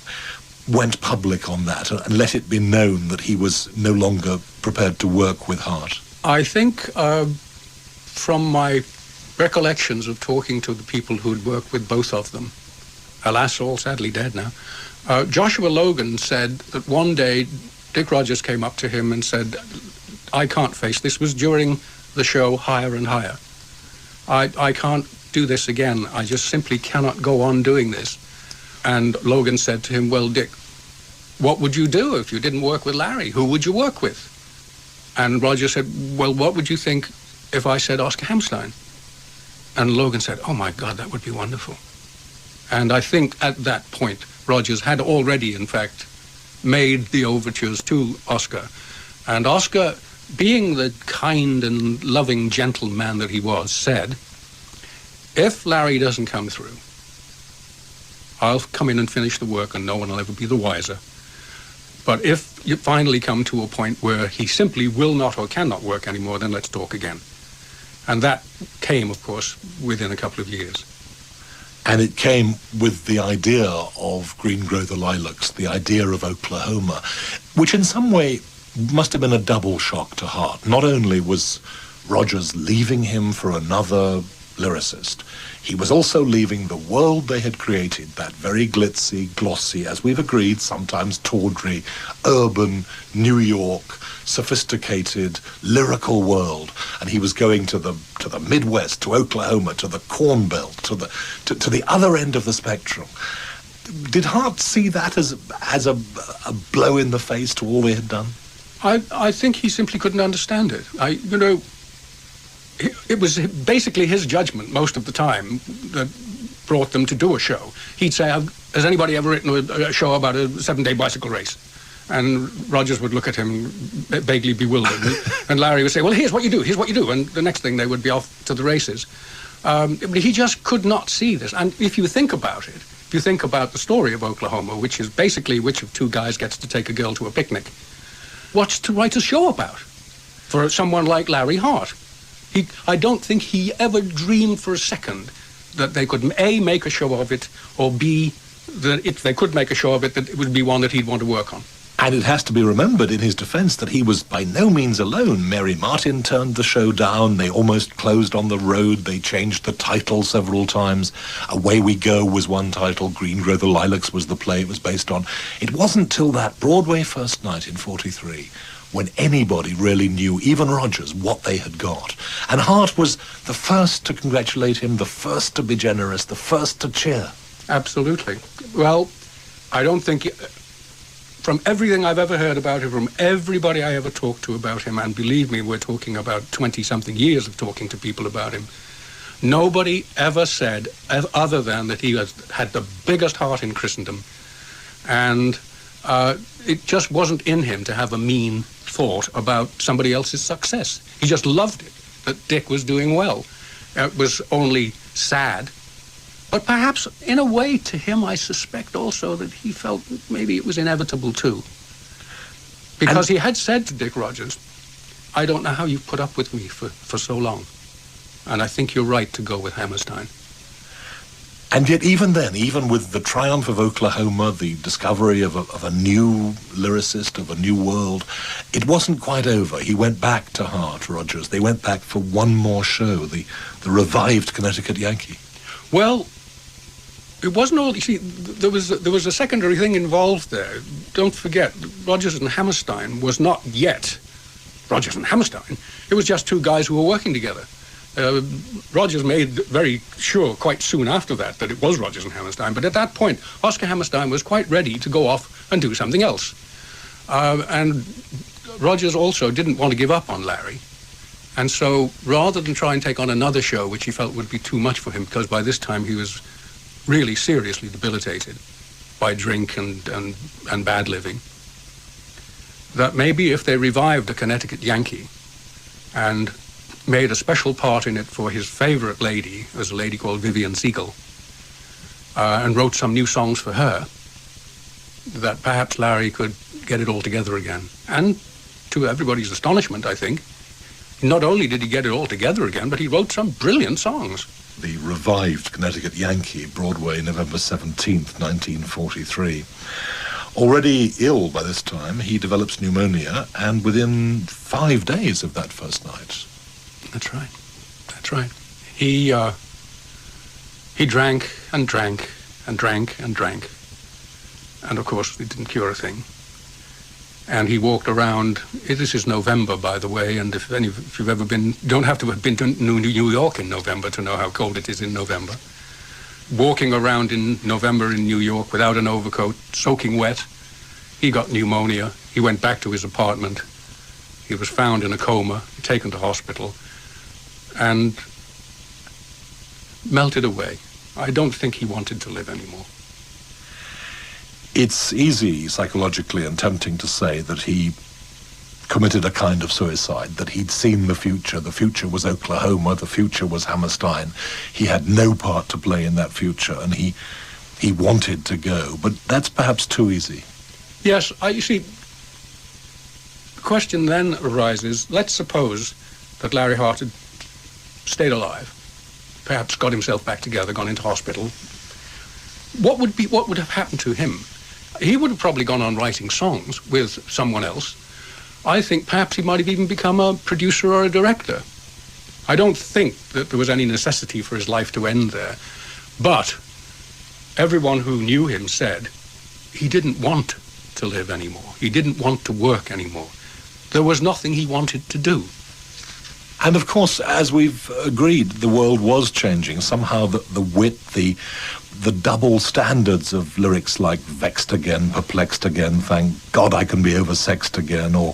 went public on that and let it be known that he was no longer prepared to work with Hart? I think from my recollections of talking to the people who'd worked with both of them, alas, all sadly dead now, Joshua Logan said that one day Dick Rodgers came up to him and said, I can't face this. Was during the show Higher and Higher. I can't do this again. I just simply cannot go on doing this. And Logan said to him, well, Dick, what would you do if you didn't work with Larry? Who would you work with? And Rodgers said, well, what would you think if I said Oscar Hammerstein? And Logan said, oh my God, that would be wonderful. And I think at that point, Rodgers had already, in fact, made the overtures to Oscar. And Oscar, being the kind and loving, gentle man that he was, said, if Larry doesn't come through, I'll come in and finish the work and no one will ever be the wiser. But if you finally come to a point where he simply will not or cannot work anymore, then let's talk again. And that came, of course, within a couple of years. And it came with the idea of Green Grow the Lilacs, the idea of Oklahoma, which in some way must have been a double shock to Hart. Not only was Rodgers leaving him for another lyricist, he was also leaving the world they had created, that very glitzy, glossy, as we've agreed, sometimes tawdry, urban, New York, sophisticated, lyrical world, and he was going to the Midwest, to Oklahoma, to the Corn Belt, to the other end of the spectrum. Did Hart see that as a blow in the face to all they had done? I think he simply couldn't understand it. It was basically his judgment most of the time that brought them to do a show. He'd say, has anybody ever written a show about a 7-day bicycle race? And Rodgers would look at him vaguely bewildered. And Larry would say, well, here's what you do. And the next thing they would be off to the races. But he just could not see this. And if you think about it, if you think about the story of Oklahoma, which is basically which of two guys gets to take a girl to a picnic, what's to write a show about for someone like Larry Hart? I don't think he ever dreamed for a second that they could, A, make a show of it, or B, that if they could make a show of it, that it would be one that he'd want to work on. And it has to be remembered in his defense that he was by no means alone. Mary Martin turned the show down. They almost closed on the road. They changed the title several times. Away We Go was one title. Green Grow the Lilacs was the play it was based on. It wasn't till that Broadway first night in '43 when anybody really knew, even Rodgers, what they had got. And Hart was the first to congratulate him, the first to be generous, the first to cheer. Absolutely. Well, I don't think, from everything I've ever heard about him, from everybody I ever talked to about him, and believe me, we're talking about 20-something years of talking to people about him, nobody ever said, other than that he had the biggest heart in Christendom, and it just wasn't in him to have a mean thought about somebody else's success. He just loved it, that Dick was doing well. It was only sad. But perhaps, in a way, to him, I suspect also that he felt maybe it was inevitable, too. Because he had said to Dick Rodgers, I don't know how you've put up with me for so long. And I think you're right to go with Hammerstein. And yet, even then, even with the triumph of Oklahoma, the discovery of a new lyricist, of a new world, it wasn't quite over. He went back to Hart, Rodgers. They went back for one more show, the revived Connecticut Yankee. Well, it wasn't all, you see, there was a secondary thing involved there. Don't forget, Rodgers and Hammerstein was not yet Rodgers and Hammerstein. It was just two guys who were working together. Rodgers made very sure quite soon after that it was Rodgers and Hammerstein, but at that point, Oscar Hammerstein was quite ready to go off and do something else. And Rodgers also didn't want to give up on Larry. And so rather than try and take on another show, which he felt would be too much for him, because by this time he was really seriously debilitated by drink and bad living, that maybe if they revived a Connecticut Yankee and made a special part in it for his favorite lady, as a lady called Vivian Siegel, and wrote some new songs for her, that perhaps Larry could get it all together again. And to everybody's astonishment, I think, not only did he get it all together again, but he wrote some brilliant songs. The revived Connecticut Yankee, Broadway, November 17th, 1943. Already ill by this time, he develops pneumonia, and within 5 days of that first night. That's right. That's right. He drank and drank and drank and drank. And of course, it didn't cure a thing. And he walked around, this is November, by the way, and if you've ever been, don't have to have been to New York in November to know how cold it is in November. Walking around in November in New York without an overcoat, soaking wet, he got pneumonia. He went back to his apartment. He was found in a coma, taken to hospital, and melted away. I don't think he wanted to live anymore. It's easy psychologically and tempting to say that he committed a kind of suicide, that he'd seen the future. The future was Oklahoma, the future was Hammerstein. He had no part to play in that future, and he wanted to go. But that's perhaps too easy. Yes, you see, the question then arises, let's suppose that Larry Hart had stayed alive, perhaps got himself back together, gone into hospital. What would have happened to him? He would have probably gone on writing songs with someone else. I think perhaps he might have even become a producer or a director. I don't think that there was any necessity for his life to end there. But everyone who knew him said he didn't want to live anymore. He didn't want to work anymore. There was nothing he wanted to do. And of course, as we've agreed, the world was changing. Somehow the wit, the double standards of lyrics like vexed again, perplexed again, thank God I can be oversexed again, or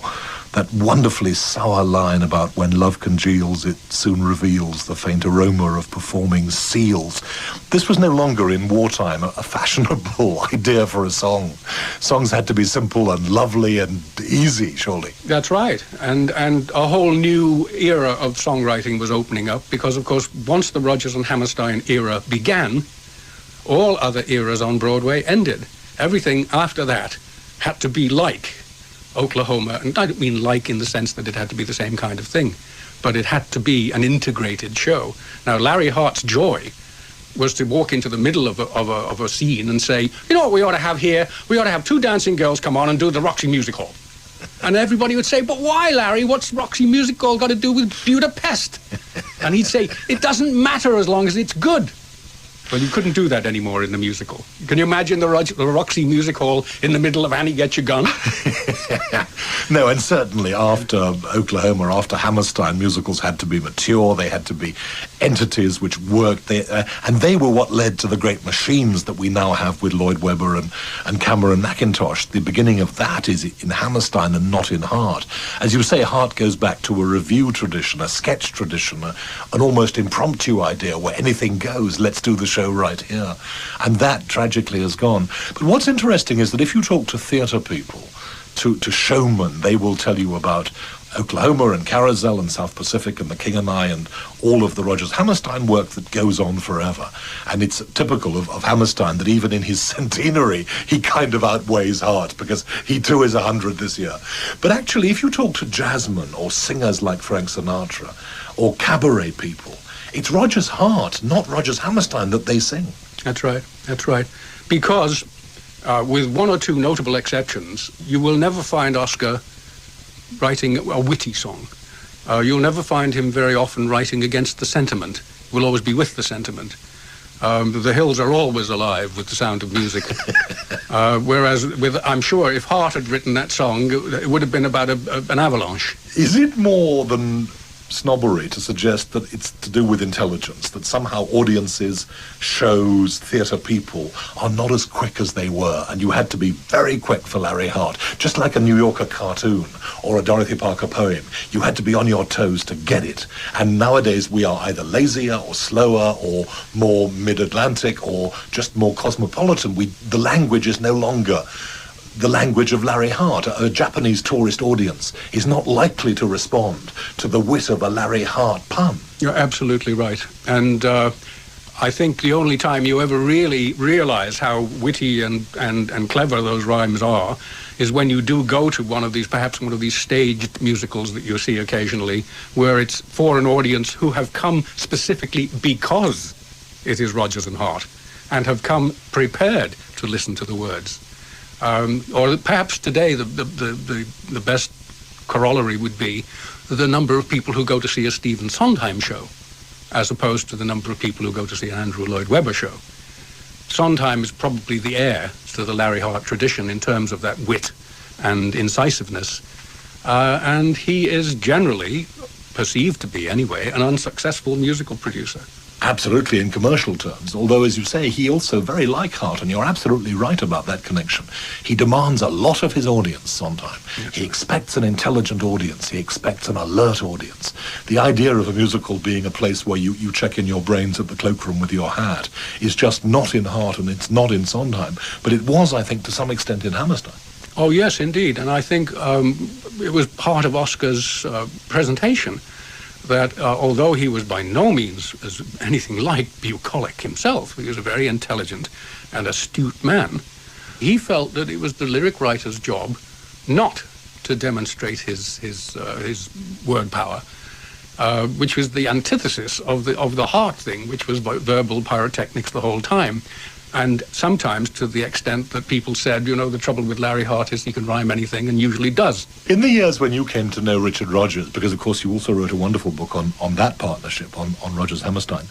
that wonderfully sour line about when love congeals, it soon reveals the faint aroma of performing seals. This was no longer in wartime a fashionable idea for a song. Songs had to be simple and lovely and easy, surely. That's right. And a whole new era of songwriting was opening up because, of course, once the Rodgers and Hammerstein era began, all other eras on Broadway ended. Everything after that had to be like Oklahoma, and I don't mean like in the sense that it had to be the same kind of thing, but it had to be an integrated show. Now, Larry Hart's joy was to walk into the middle of a scene and say, you know what we ought to have here? We ought to have 2 dancing girls come on and do the Roxy Music Hall. And everybody would say, but why, Larry? What's Roxy Music Hall got to do with Budapest? And he'd say, it doesn't matter as long as it's good. Well, you couldn't do that anymore in the musical. Can you imagine the Roxy Music Hall in the middle of Annie Get Your Gun? No, and certainly after Oklahoma, after Hammerstein, musicals had to be mature. They had to be entities which worked. And they were what led to the great machines that we now have with Lloyd Webber and Cameron Mackintosh. The beginning of that is in Hammerstein and not in Hart. As you say, Hart goes back to a revue tradition, a sketch tradition, an almost impromptu idea where anything goes, let's do the show right here. And that tragically has gone. But what's interesting is that if you talk to theatre people, to showmen, they will tell you about Oklahoma and Carousel and South Pacific and The King and I and all of the Rodgers Hammerstein work that goes on forever. And it's typical of Hammerstein that even in his centenary, he kind of outweighs Hart because he too is 100 this year. But actually, if you talk to jazzmen or singers like Frank Sinatra or cabaret people, it's Rodgers Hart, not Rodgers Hammerstein, that they sing. That's right. That's right. Because with one or two notable exceptions, you will never find Oscar writing a witty song. You'll never find him very often writing against the sentiment. He will always be with the sentiment. The hills are always alive with the sound of music. Whereas, I'm sure if Hart had written that song, it would have been about an avalanche. Is it more than snobbery to suggest that it's to do with intelligence, that somehow audiences, shows, theatre people are not as quick as they were, and you had to be very quick for Larry Hart, just like a New Yorker cartoon or a Dorothy Parker poem. You had to be on your toes to get it. And nowadays we are either lazier or slower or more mid-Atlantic or just more cosmopolitan. The language is no longer the language of Larry Hart. A Japanese tourist audience is not likely to respond to the wit of a Larry Hart pun. You're absolutely right. And I think the only time you ever really realize how witty and clever those rhymes are is when you do go to perhaps one of these staged musicals that you see occasionally, where it's for an audience who have come specifically because it is Rodgers and Hart and have come prepared to listen to the words. Or perhaps today the best corollary would be the number of people who go to see a Stephen Sondheim show as opposed to the number of people who go to see an Andrew Lloyd Webber show. Sondheim is probably the heir to the Larry Hart tradition in terms of that wit and incisiveness. And he is generally perceived to be, anyway, an unsuccessful musical producer. Absolutely, in commercial terms. Although, as you say, he also very like Hart, and you're absolutely right about that connection. He demands a lot of his audience, Sondheim. Yes. He expects an intelligent audience. He expects an alert audience. The idea of a musical being a place where you check in your brains at the cloakroom with your hat is just not in Hart, and it's not in Sondheim. But it was, I think, to some extent in Hammerstein. Oh, yes, indeed. And I think it was part of Oscar's presentation that although he was by no means as anything like bucolic himself, he was a very intelligent and astute man, he felt that it was the lyric writer's job not to demonstrate his word power, which was the antithesis of the Hart thing, which was verbal pyrotechnics the whole time. And sometimes to the extent that people said, the trouble with Larry Hart is he can rhyme anything, and usually does. In the years when you came to know Richard Rodgers, because of course you also wrote a wonderful book on that partnership, on Rodgers Hammerstein,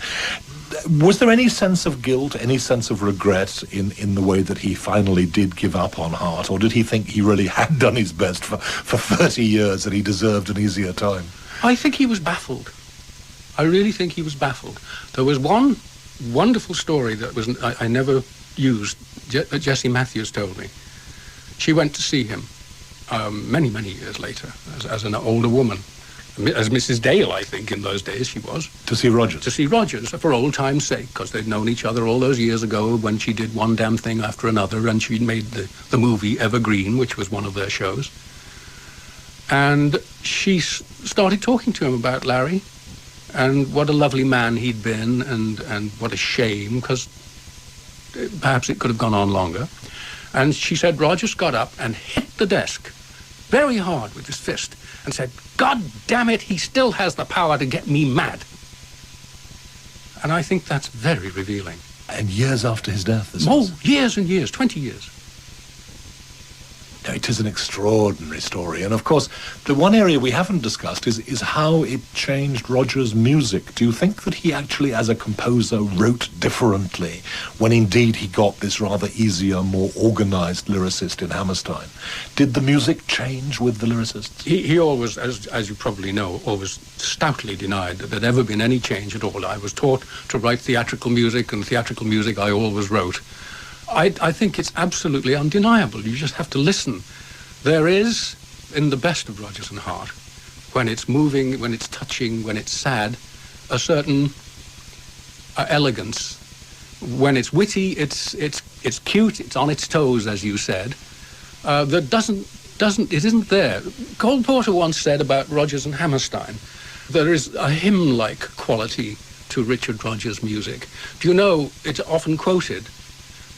was there any sense of guilt, any sense of regret in the way that he finally did give up on Hart, or did he think he really had done his best for 30 years and he deserved an easier time? I think he was baffled. I really think he was baffled. There was one wonderful story that I never used, that Jessie Matthews told me. She went to see him many, many years later as an older woman, as Mrs. Dale, I think, in those days she was. To see Rodgers? To see Rodgers, for old time's sake, because they'd known each other all those years ago when she did One Damn Thing After Another, and she'd made the movie Evergreen, which was one of their shows. And she started talking to him about Larry, and what a lovely man he'd been, and what a shame, because perhaps it could have gone on longer. And she said Rodgers got up and hit the desk very hard with his fist and said, "God damn it, he still has the power to get me mad." And I think that's very revealing. And years after his death, this was? Years and years, 20 years. No, it is an extraordinary story. And of course, the one area we haven't discussed is how it changed Rodgers' music. Do you think that he actually, as a composer, wrote differently when indeed he got this rather easier, more organized lyricist in Hammerstein? Did the music change with the lyricists? He always, as you probably know, always stoutly denied that there'd ever been any change at all. I was taught to write theatrical music, and theatrical music I always wrote. I think it's absolutely undeniable. You just have to listen. There is, in the best of Rodgers and Hart, when it's moving, when it's touching, when it's sad, a certain elegance. When it's witty, it's cute, it's on its toes, as you said. It isn't there. Cole Porter once said about Rodgers and Hammerstein, there is a hymn-like quality to Richard Rodgers' music. Do you know, it's often quoted,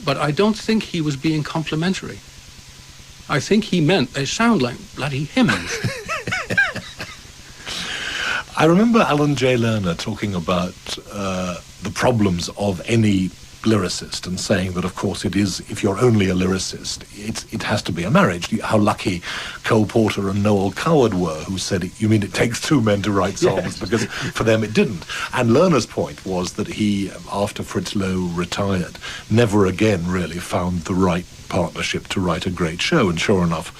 but I don't think he was being complimentary. I think he meant they sound like bloody hymns. I remember Alan J. Lerner talking about the problems of any lyricist and saying that, of course, it is, if you're only a lyricist, it has to be a marriage. How lucky Cole Porter and Noel Coward were, who said, you mean it takes two men to write songs? Yes. Because for them it didn't. And Lerner's point was that he, after Fritz Loewe retired, never again really found the right partnership to write a great show. And sure enough,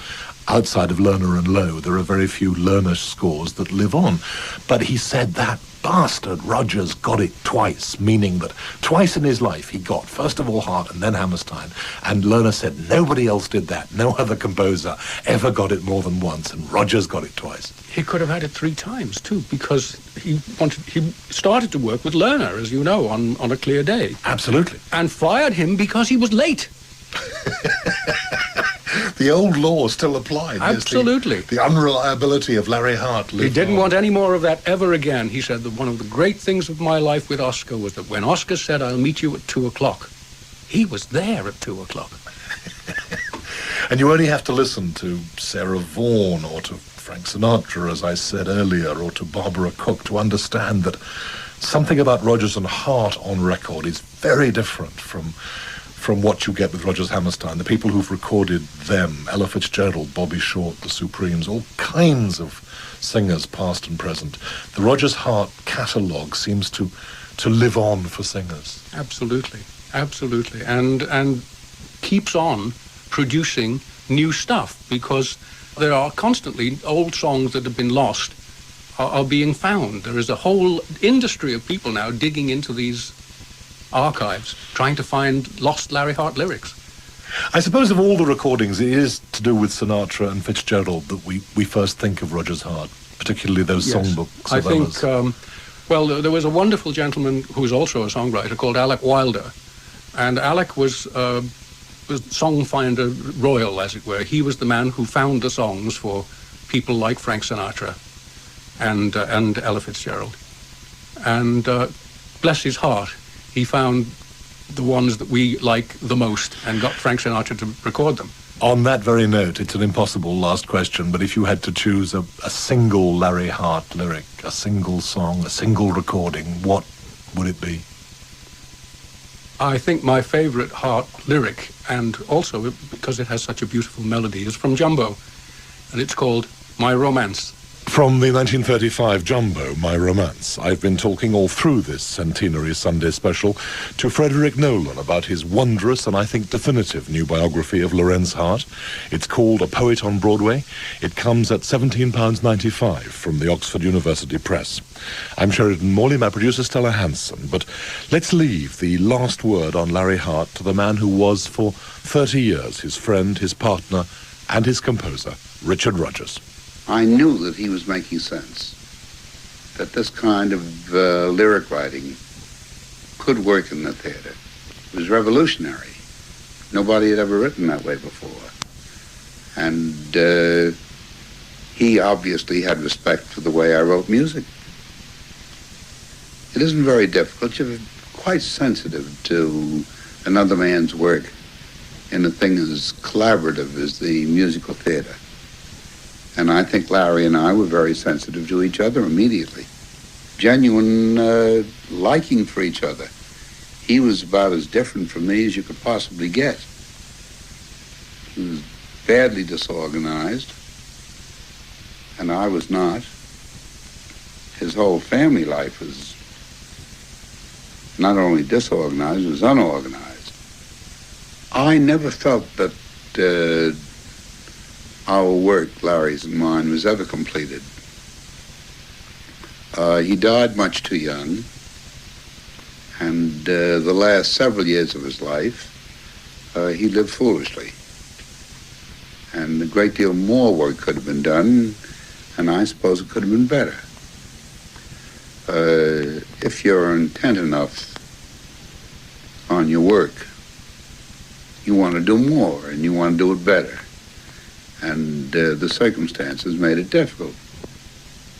outside of Lerner and Loewe, there are very few Lerner scores that live on. But he said that bastard Rodgers got it twice, meaning that twice in his life he got, first of all, Hart and then Hammerstein. And Lerner said nobody else did that. No other composer ever got it more than once, and Rodgers got it twice. He could have had it 3 times, too, because he started to work with Lerner, as you know, on A Clear Day. Absolutely. And fired him because he was late. The old law still applied. Absolutely. The unreliability of Larry Hart. He didn't want any more of that ever again. He said that one of the great things of my life with Oscar was that when Oscar said, I'll meet you at 2 o'clock, he was there at 2 o'clock. And you only have to listen to Sarah Vaughan or to Frank Sinatra, as I said earlier, or to Barbara Cook to understand that something about Rodgers and Hart on record is very different from what you get with Rodgers Hammerstein. The people who've recorded them, Ella Fitzgerald, Bobby Short, the Supremes, all kinds of singers, past and present. The Rodgers Hart catalogue seems to live on for singers. Absolutely, absolutely, and keeps on producing new stuff, because there are constantly old songs that have been lost are being found. There is a whole industry of people now digging into these archives, trying to find lost Larry Hart lyrics. I suppose of all the recordings, it is to do with Sinatra and Fitzgerald that we first think of Rodgers Hart, particularly those songbooks. I think, well, there was a wonderful gentleman who was also a songwriter called Alec Wilder, and Alec was song finder royal, as it were. He was the man who found the songs for people like Frank Sinatra and Ella Fitzgerald. And bless his heart, he found the ones that we like the most and got Frank Sinatra to record them. On that very note, it's an impossible last question, but if you had to choose a single Larry Hart lyric, a single song, a single recording, what would it be? I think my favorite Hart lyric, and also because it has such a beautiful melody, is from Jumbo, and it's called My Romance. From the 1935 Jumbo, My Romance, I've been talking all through this centenary Sunday special to Frederick Nolan about his wondrous and I think definitive new biography of Lorenz Hart. It's called A Poet on Broadway. It comes at £17.95 from the Oxford University Press. I'm Sheridan Morley, my producer Stella Hansen, but let's leave the last word on Larry Hart to the man who was for 30 years his friend, his partner, and his composer, Richard Rodgers. I knew that he was making sense, that this kind of lyric writing could work in the theater. It was revolutionary. Nobody had ever written that way before. And he obviously had respect for the way I wrote music. It isn't very difficult. You're quite sensitive to another man's work in a thing as collaborative as the musical theater. And I think Larry and I were very sensitive to each other immediately. Genuine liking for each other. He was about as different from me as you could possibly get. He was badly disorganized, and I was not. His whole family life was not only disorganized, it was unorganized. I never felt that our work, Larry's and mine, was ever completed. He died much too young, and the last several years of his life, he lived foolishly. And a great deal more work could have been done, and I suppose it could have been better. If you're intent enough on your work, you want to do more, and you want to do it better. And the circumstances made it difficult.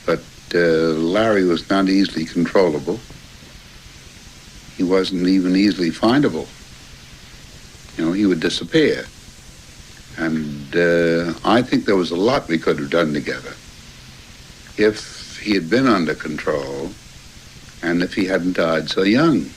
But Larry was not easily controllable. He wasn't even easily findable. You know, he would disappear. And I think there was a lot we could have done together if he had been under control and if he hadn't died so young.